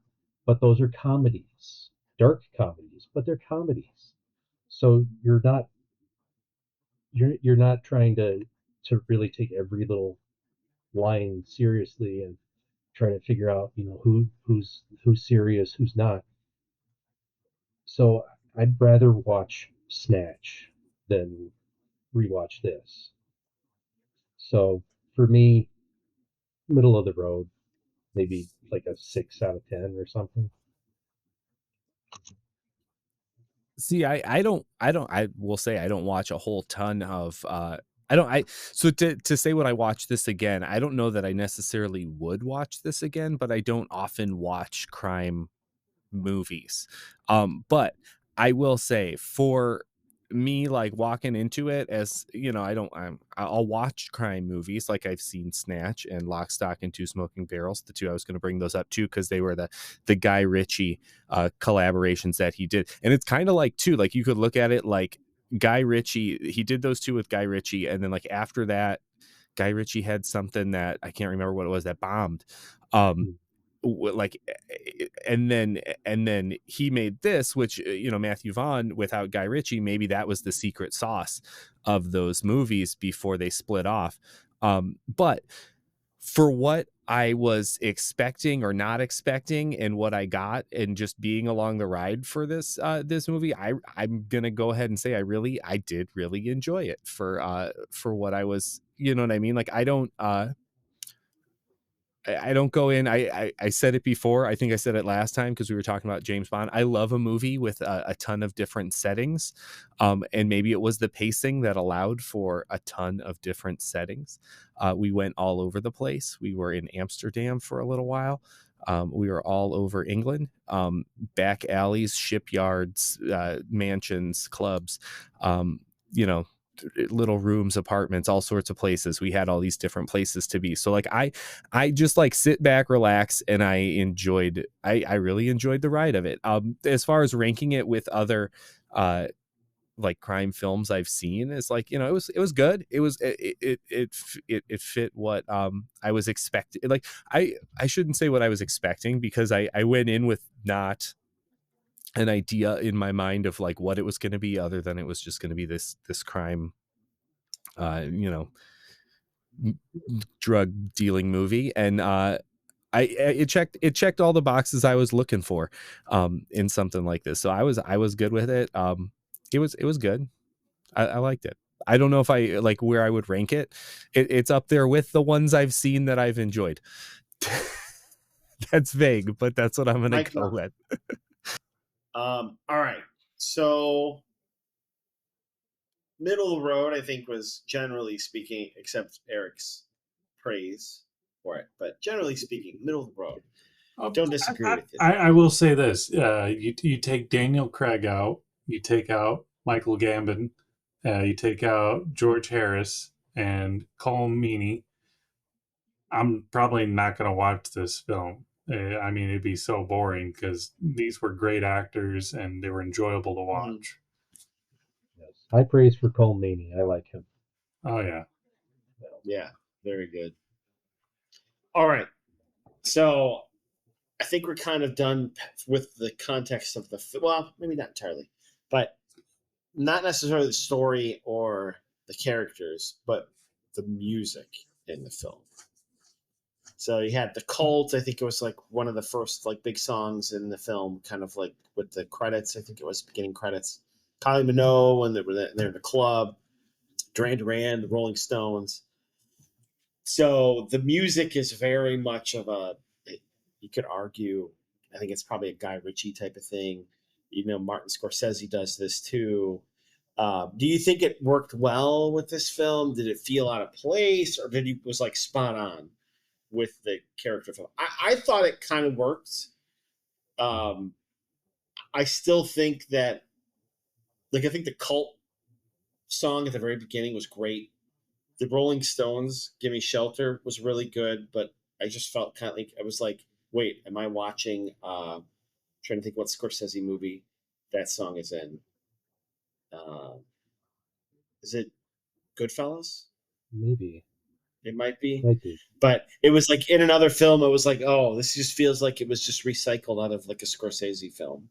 But those are comedies, dark comedies, but they're comedies. So you're not trying to really take every little line seriously and try to figure out who's serious, who's not. So I'd rather watch Snatch than rewatch this. So for me, middle of the road, maybe like a 6 out of 10 or something. See, I will say I don't watch a whole ton of I don't I so to say when I watch this again, I don't know that I necessarily would watch this again, but I don't often watch crime movies. But I will say for me, like walking into it, as you know, I'll watch crime movies, like I've seen Snatch and Lock, Stock, and Two Smoking Barrels, the two I was going to bring those up too, because they were the Guy Ritchie collaborations that he did. And it's kind of like too, like you could look at it like Guy Ritchie, he did those two with Guy Ritchie, and then like after that, Guy Ritchie had something that I can't remember what it was that bombed. Like and then he made this, which Matthew Vaughn without Guy Ritchie, maybe that was the secret sauce of those movies before they split off. But for what I was expecting or not expecting and what I got, and just being along the ride for this movie, I'm gonna go ahead and say I did really enjoy it for what I was, you know what I mean? Like I don't go in. I said it before. I think I said it last time because we were talking about James Bond. I love a movie with a ton of different settings. And maybe it was the pacing that allowed for a ton of different settings. We went all over the place. We were in Amsterdam for a little while. We were all over England, back alleys, shipyards, mansions, clubs, little rooms, apartments, all sorts of places. We had all these different places to be. So like I just like sit back, relax, and I really enjoyed the ride of it. As far as ranking it with other like crime films I've seen, is like, it was good. It fit what I was expecting. Like I shouldn't say what I was expecting, because I went in with not an idea in my mind of like what it was going to be, other than it was just going to be this crime drug dealing movie. And it checked all the boxes I was looking for in something like this. So I was good with it. It was good. I liked it. I don't know if I like where I would rank it. It's up there with the ones I've seen that I've enjoyed. That's vague, but that's what I'm going to go with. All right. So middle of the road, I think, was generally speaking, except Eric's praise for it, but generally speaking, middle of the road. Don't disagree with you. I will say this: you take Daniel Craig out, you take out Michael Gambon, you take out George Harris and Colm Meaney. I'm probably not going to watch this film. I mean, it'd be so boring because these were great actors and they were enjoyable to watch. Yes. High praise for Colm Meaney. I like him. Oh, yeah. Yeah, very good. All right. So I think we're kind of done with the context of the well, maybe not entirely, but not necessarily the story or the characters, but the music in the film. So you had The Cult. I think it was like one of the first like big songs in the film, kind of like with the credits. I think it was beginning credits. Kylie Minogue when they're in the club. Duran Duran, the Rolling Stones. So the music is very much of you could argue, I think it's probably a Guy Ritchie type of thing. Martin Scorsese does this too. Do you think it worked well with this film? Did it feel out of place, or was like spot on with the character film? I thought it kind of worked. I still think that, like, I think the Cult song at the very beginning was great. The Rolling Stones, "Give Me Shelter" was really good, but I just felt kind of like I was like, wait, am I watching? Trying to think what Scorsese movie that song is in. Um, is it Goodfellas? Maybe. It might be. Might be. But it was like in another film, it was like, oh, this just feels like it was just recycled out of like a Scorsese film.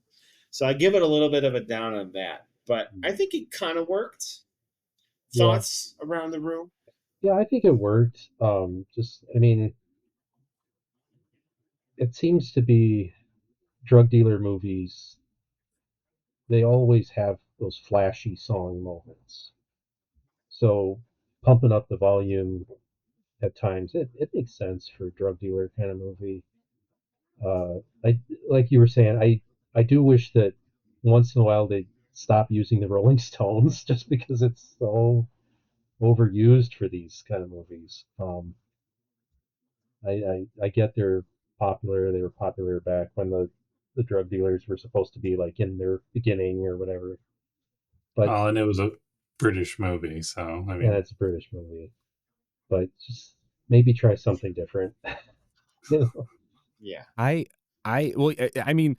So I give it a little bit of a down on that. But I think it kind of worked. Yeah. Thoughts around the room? Yeah, I think it worked. I mean, it seems to be drug dealer movies. They always have those flashy song moments. So pumping up the volume at times, it makes sense for a drug dealer kind of movie. I like you were saying, I do wish that once in a while they stop using the Rolling Stones just because it's so overused for these kind of movies. I get they're popular. They were popular back when the drug dealers were supposed to be like in their beginning or whatever. But and it was a British movie, so I yeah, mean, it's a British movie. But just maybe try something different. You know? Yeah. Well, I mean,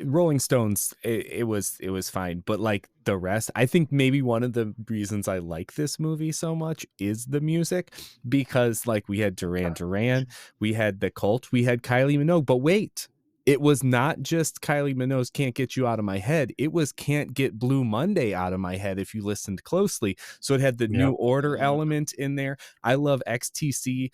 Rolling Stones, it was fine, but like the rest, I think maybe one of the reasons I like this movie so much is the music, because like we had Duran Duran, we had the Cult, we had Kylie Minogue, but wait, it was not just Kylie Minogue's Can't Get You Out of My Head, it was Can't Get Blue Monday Out of My Head if you listened closely. So it had the New Order element in there. I love XTC.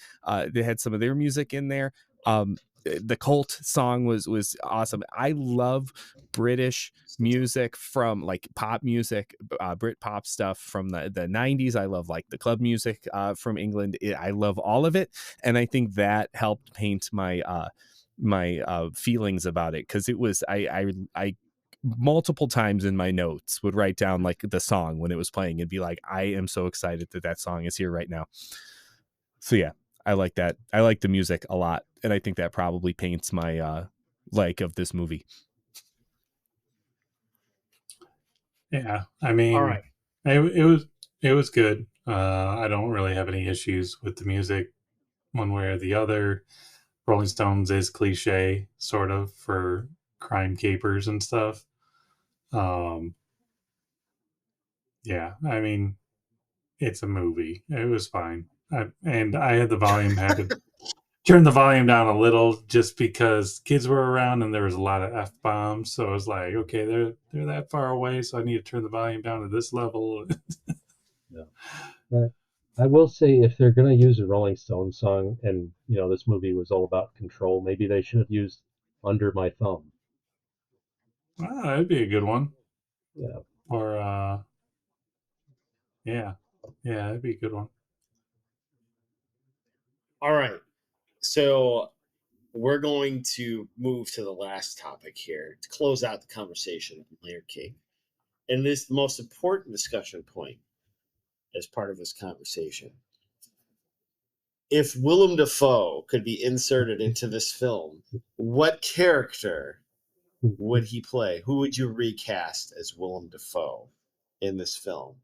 They had some of their music in there. The Cult song was awesome. I love British music, from like pop music, Brit pop stuff from the 90s. I love like the club music from England. I love all of it, and I think that helped paint my feelings about it, because it was I multiple times in my notes would write down like the song when it was playing and be like, I am so excited that song is here right now. So yeah, I like that. I like the music a lot, and I think that probably paints my like of this movie. Yeah, I mean, All right. it was good. I don't really have any issues with the music one way or the other. Rolling Stones is cliche, sort of, for crime capers and stuff. Yeah, I mean, it's a movie. It was fine. And I had to turn the volume down a little just because kids were around and there was a lot of F bombs. So I was like, okay, they're that far away, so I need to turn the volume down to this level. Yeah. I will say, if they're gonna use a Rolling Stones song, and this movie was all about control, maybe they should have used "Under My Thumb." Wow, that'd be a good one. Yeah. Or yeah, that'd be a good one. All right. So we're going to move to the last topic here to close out the conversation on Layer Cake. And this is the most important discussion point as part of this conversation. If Willem Dafoe could be inserted into this film, what character would he play? Who would you recast as Willem Dafoe in this film?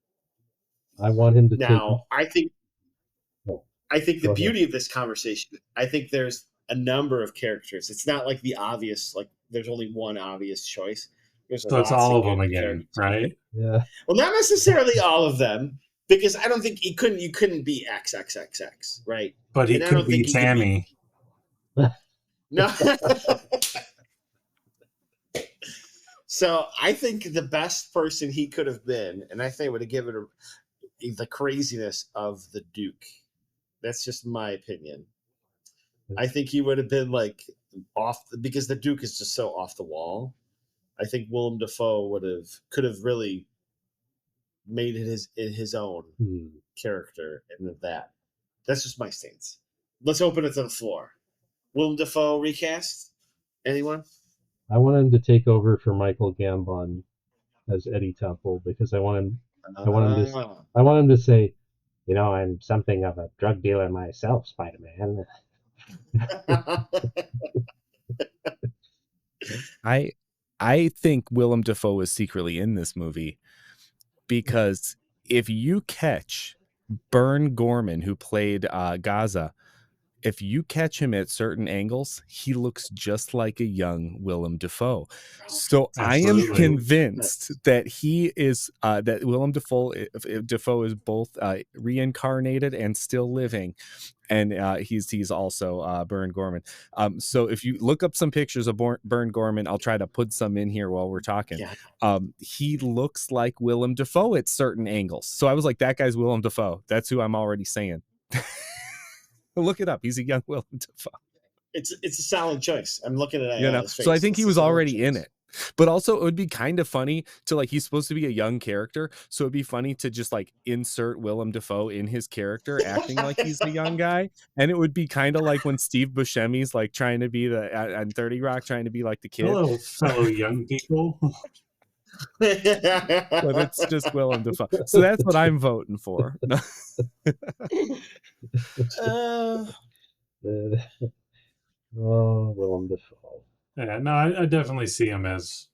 I want him to Now, I think Oh, the go ahead. beauty of this conversation, I think there's a number of characters. It's not like the obvious, like there's only one obvious choice. There's So it's lots all of good them again, characters. right? Yeah. Well, not necessarily all of them, because I don't think you couldn't be XXXX, right? But he And I could don't be think he could Tammy. No. So I think the best person he could have been, and I think would have given the craziness of the Duke. That's just my opinion. I think he would have been like because the Duke is just so off the wall. I think Willem Dafoe could have really made it his own character, and that's just my stance. Let's open it to the floor. Willem Dafoe recast? Anyone? I want him to take over for Michael Gambon as Eddie Temple, because I want him to say, I'm something of a drug dealer myself, Spider-Man. I think Willem Dafoe is secretly in this movie, because if you catch Bern Gorman, who played Gaza, if you catch him at certain angles, he looks just like a young Willem Dafoe. So I am Absolutely. convinced that he is that Willem Dafoe is both reincarnated and still living, and he's also Burn Gorman. So if you look up some pictures of Burn Gorman, I'll try to put some in here while we're talking. Yeah. He looks like Willem Dafoe at certain angles. So I was like, that guy's Willem Dafoe. That's who I'm already saying. Look it up. He's a young Willem Dafoe. It's a solid choice. I'm looking at it. You know, so I think he was already in it. But also, it would be kind of funny to, like, he's supposed to be a young character, so it'd be funny to just like insert Willem Dafoe in his character, acting like he's a young guy, and it would be kind of like when Steve Buscemi's like trying to be on 30 Rock, trying to be like the kid. Hello, fellow young people. But it's just Willem Dafoe. So that's what I'm voting for. Willem Dafoe. Yeah, no, I definitely see him as.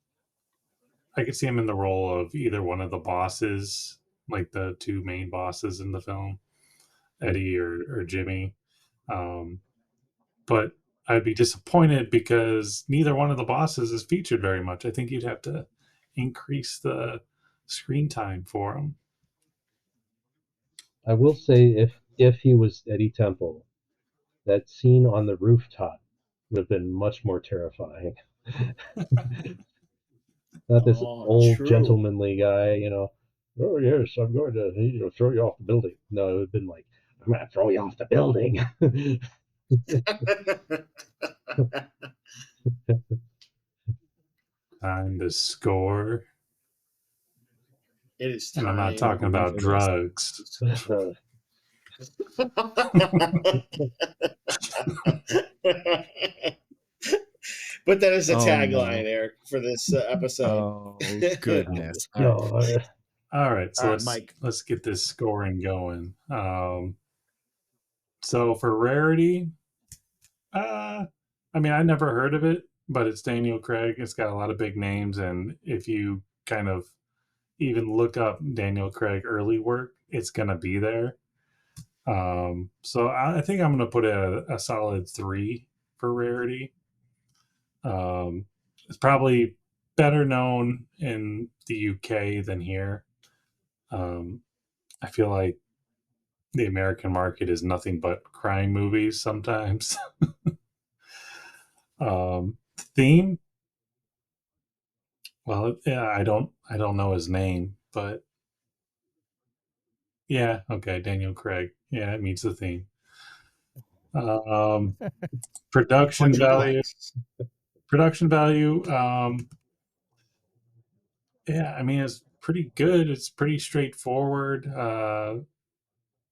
I could see him in the role of either one of the bosses, like the two main bosses in the film, Eddie or Jimmy. But I'd be disappointed because neither one of the bosses is featured very much. I think you'd have to increase the screen time for him. I will say, if he was Eddie Temple, that scene on the rooftop would have been much more terrifying. Not this old true. gentlemanly guy, you know. Oh yes, I'm going to throw you off the building. No, it would have been like, I'm going to throw you off the building. Time to score. It is And I'm not time talking about for drugs. But that is a Oh, tagline, no. Eric, for this episode. Oh goodness! No, All right, so Mike. let's get this scoring going. So for rarity, I mean, I never heard of it, but it's Daniel Craig. It's got a lot of big names, and if you kind of even look up Daniel Craig early work, it's gonna be there. So I think I'm gonna put a solid 3 for rarity. It's probably better known in the UK than here. I feel like the American market is nothing but crime movies sometimes. Theme, well, yeah, I don't know his name, but yeah, okay, Daniel Craig. Yeah, it meets the theme. Production value. Yeah, I mean, it's pretty good. It's pretty straightforward.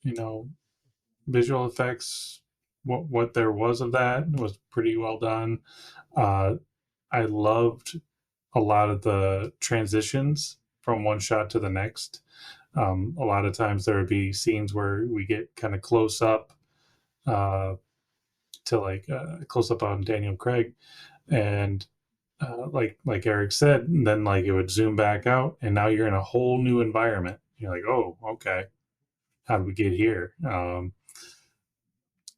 You know, visual effects, what there was of that was pretty well done. I loved a lot of the transitions from one shot to the next. A lot of times there would be scenes where we get kind of close up to like close up on Daniel Craig, and like Eric said, and then like it would zoom back out, and now you're in a whole new environment. You're like, oh, okay, how did we get here?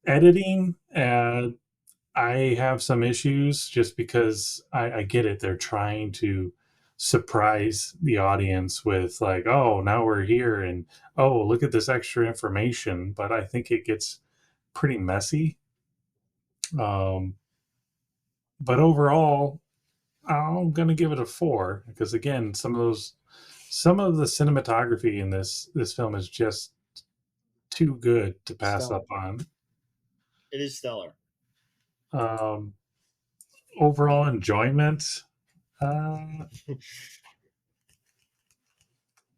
Editing, I have some issues just because I get it. They're trying to surprise the audience with like, oh, now we're here, and oh, look at this extra information. But I think it gets pretty messy. But overall, I'm gonna give it a 4 because again, some of the cinematography in this film is just too good to pass up on. It is stellar. Overall enjoyment,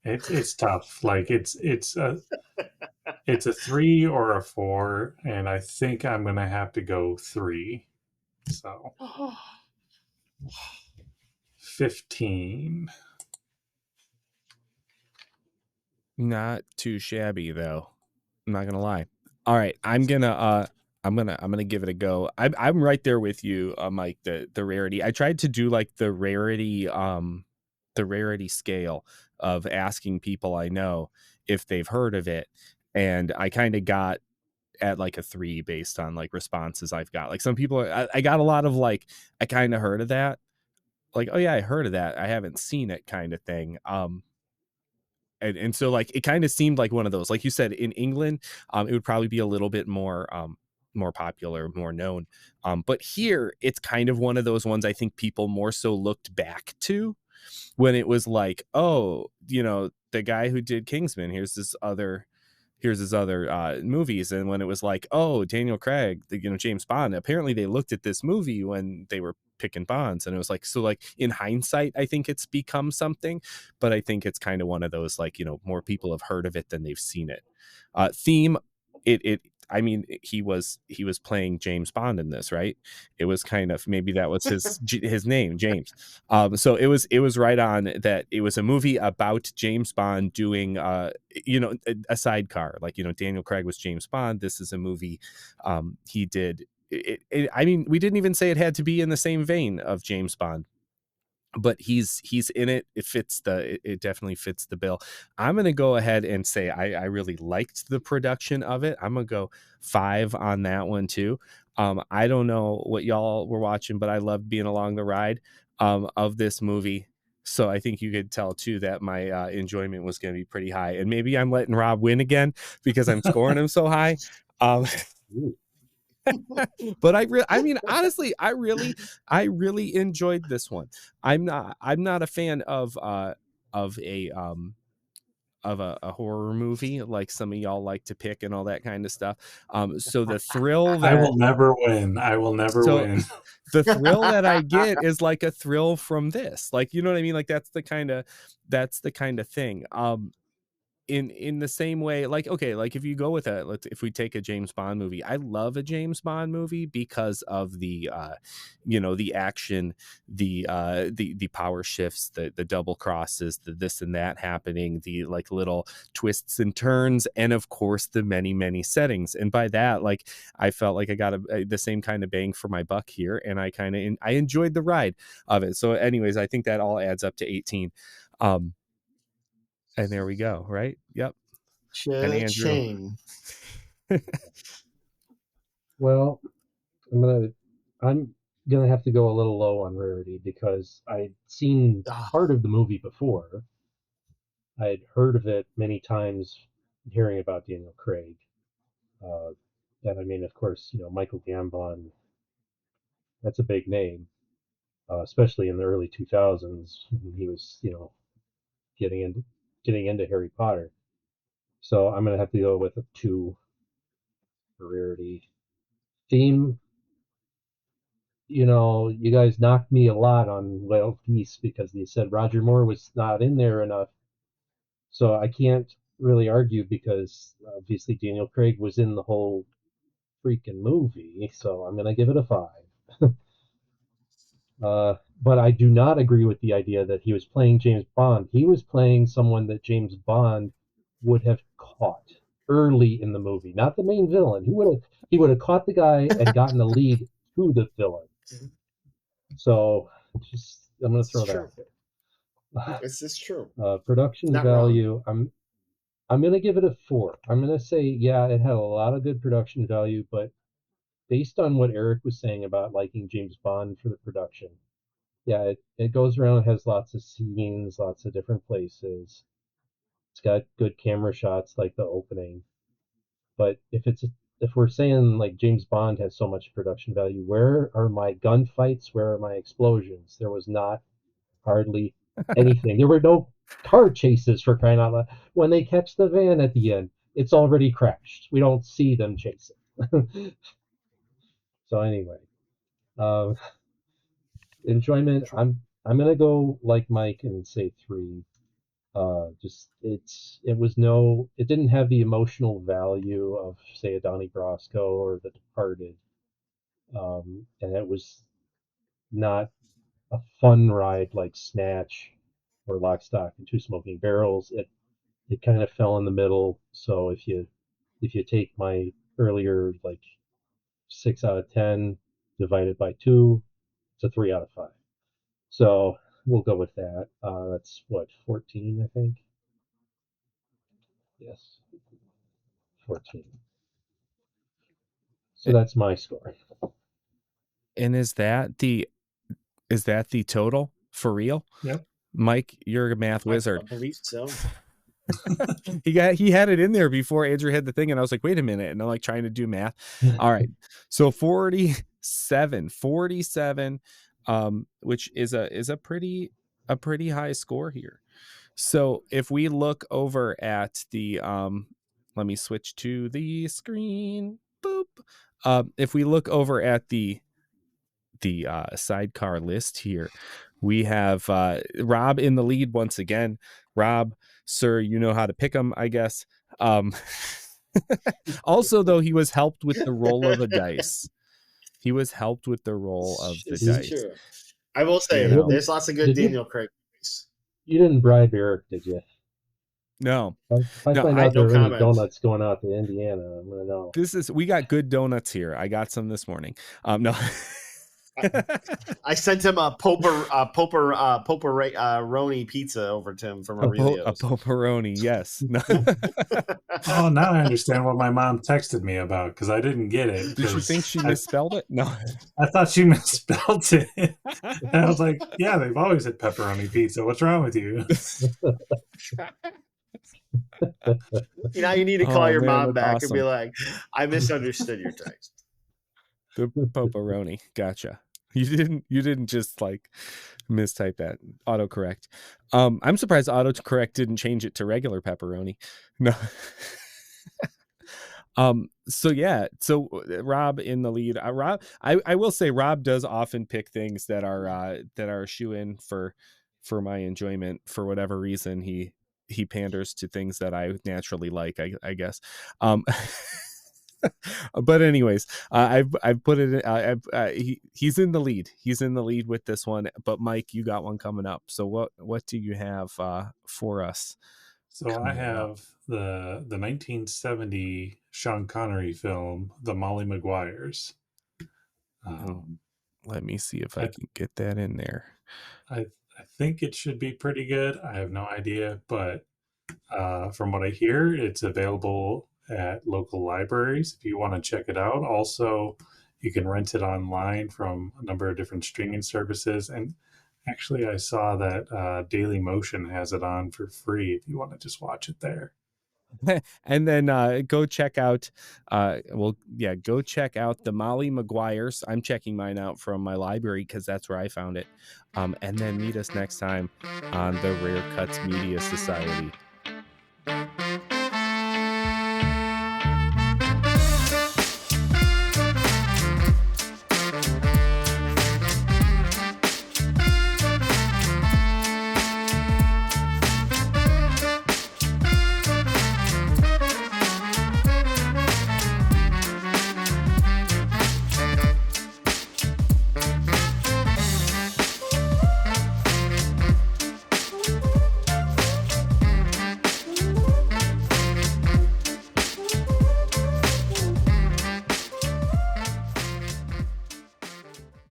it's tough. Like it's a 3 or a 4, and I think I'm gonna have to go 3. So 15. Not too shabby though. I'm not gonna lie. All right, I'm gonna give it a go. I'm right there with you, Mike. The rarity. I tried to do like the rarity scale of asking people I know if they've heard of it, and I kind of got at like a 3 based on like responses I've got. Like some people, I got a lot of like, I kind of heard of that. Like, oh yeah, I heard of that. I haven't seen it kind of thing. And so like it kind of seemed like one of those, like you said, in England, it would probably be a little bit more popular, more known. But here it's kind of one of those ones I think people more so looked back to when it was like, oh, you know, the guy who did Kingsman, here's his other movies. And when it was like, oh, Daniel Craig, you know, James Bond, apparently they looked at this movie when they were picking Bonds, and it was like, so like in hindsight I think it's become something, but I think it's kind of one of those, like, you know, more people have heard of it than they've seen it. Theme, it I mean, he was playing James Bond in this, right? It was kind of, maybe that was his name, James. So it was right on that it was a movie about James Bond doing, you know, a sidecar. Like, you know, Daniel Craig was James Bond. This is a movie he did. I mean, we didn't even say it had to be in the same vein of James Bond, but he's in it. It definitely fits the bill. I'm gonna go ahead and say I really liked the production of it. I'm gonna go 5 on that one too. I don't know what y'all were watching, but I loved being along the ride of this movie. So I think you could tell too that my enjoyment was going to be pretty high. And maybe I'm letting Rob win again because I'm scoring him so high. But I mean, honestly, I really enjoyed this one. I'm not a fan of a horror movie like some of y'all like to pick and all that kind of stuff. So the thrill that I will never win. I will never win. The thrill that I get is like a thrill from this. Like, you know what I mean? Like that's the kind of thing. In the same way, like, okay, like if you go with if we take a James Bond movie, I love a James Bond movie because of the you know, the action, the power shifts, the double crosses, the this and that happening, the like little twists and turns, and of course the many settings. And by that, like, I felt like I got the same kind of bang for my buck here, and I enjoyed the ride of it. So anyways, I think that all adds up to 18. And there we go, right? Yep. And Andrew. Cha-ching. Well, I'm gonna have to go a little low on rarity because I'd seen part of the movie before. I'd heard of it many times, hearing about Daniel Craig. And I mean, of course, you know, Michael Gambon. That's a big name, especially in the early 2000s when he was, you know, getting into Harry Potter. So I'm gonna have to go with a 2 for rarity. Theme, you know, you guys knocked me a lot on Wild Geese because they said Roger Moore was not in there enough. So I can't really argue because obviously Daniel Craig was in the whole freaking movie. So I'm going to give it a 5. But I do not agree with the idea that he was playing James Bond. He was playing someone that James Bond would have caught early in the movie, not the main villain. He would have caught the guy and gotten the lead to the villain. So just I'm going to throw that out there. This is true. Production Not value, I'm going to give it a 4. I'm going to say, yeah, it had a lot of good production value, but based on what Eric was saying about liking James Bond for the production, yeah, it goes around, has lots of scenes, lots of different places. It's got good camera shots like the opening. But if we're saying like James Bond has so much production value, where are my gunfights? Where are my explosions? There was not hardly anything. There were no car chases, for crying out loud. When they catch the van at the end, it's already crashed. We don't see them chasing. So anyway, enjoyment. I'm gonna go like Mike and say 3. It didn't have the emotional value of, say, a Donnie Brasco or The Departed, and it was not a fun ride like Snatch or Lock, Stock, and Two Smoking Barrels. It kind of fell in the middle. So if you take my earlier like 6 out of 10 divided by 2, it's a 3 out of 5. So we'll go with that. That's what, 14, I think. Yes, 14. So that's my score. And is that the total for real? Yep. Mike, you're a math wizard. I believe so. He had it in there before Andrew had the thing, and I was like, wait a minute, and I'm like trying to do math. All right, so 47, which is a pretty high score here. So if we look over at the let me switch to the screen. Boop. If we look over at the sidecar list here, we have Rob in the lead once again. Rob, sir, you know how to pick them, I guess. Also, though, he was helped with the roll of the dice. He was helped with the roll of the This is dice. true. I will say, You know, there's lots of good did you- Daniel Craig movies. You didn't bribe Eric, did you? No, If I No, find I- out there no are any comment. donuts going out to Indiana, I'm gonna know. we got good donuts here. I got some this morning. No. I sent him a Roni pizza over to him from a Aurelio's. pepperoni, yes. No. Oh, now I understand what my mom texted me about because I didn't get it. Did you 'cause think she misspelled it? No. I thought she misspelled it. And I was like, yeah, they've always had pepperoni pizza. What's wrong with you? You know, you need to call your man, mom that's back and be awesome. like, I misunderstood your text. The pepperoni. Gotcha. You didn't just like mistype that. Autocorrect. I'm surprised autocorrect didn't change it to regular pepperoni. No. So yeah, so Rob in the lead. Rob, I will say Rob does often pick things that are a shoe-in for my enjoyment. For whatever reason, he panders to things that I naturally like, I guess. But anyways, I've put it. He's in the lead. He's in the lead with this one. But Mike, you got one coming up. So what do you have for us? So I have the 1970 Sean Connery film, The Molly Maguires. Let me see if I can get that in there. I think it should be pretty good. I have no idea, but from what I hear, it's available at local libraries if you want to check it out. Also, you can rent it online from a number of different streaming services. And actually, I saw that Daily Motion has it on for free if you want to just watch it there. And then go check out go check out the Molly Maguires. I'm checking mine out from my library because that's where I found it. And then meet us next time on the Rare Cuts Media Society.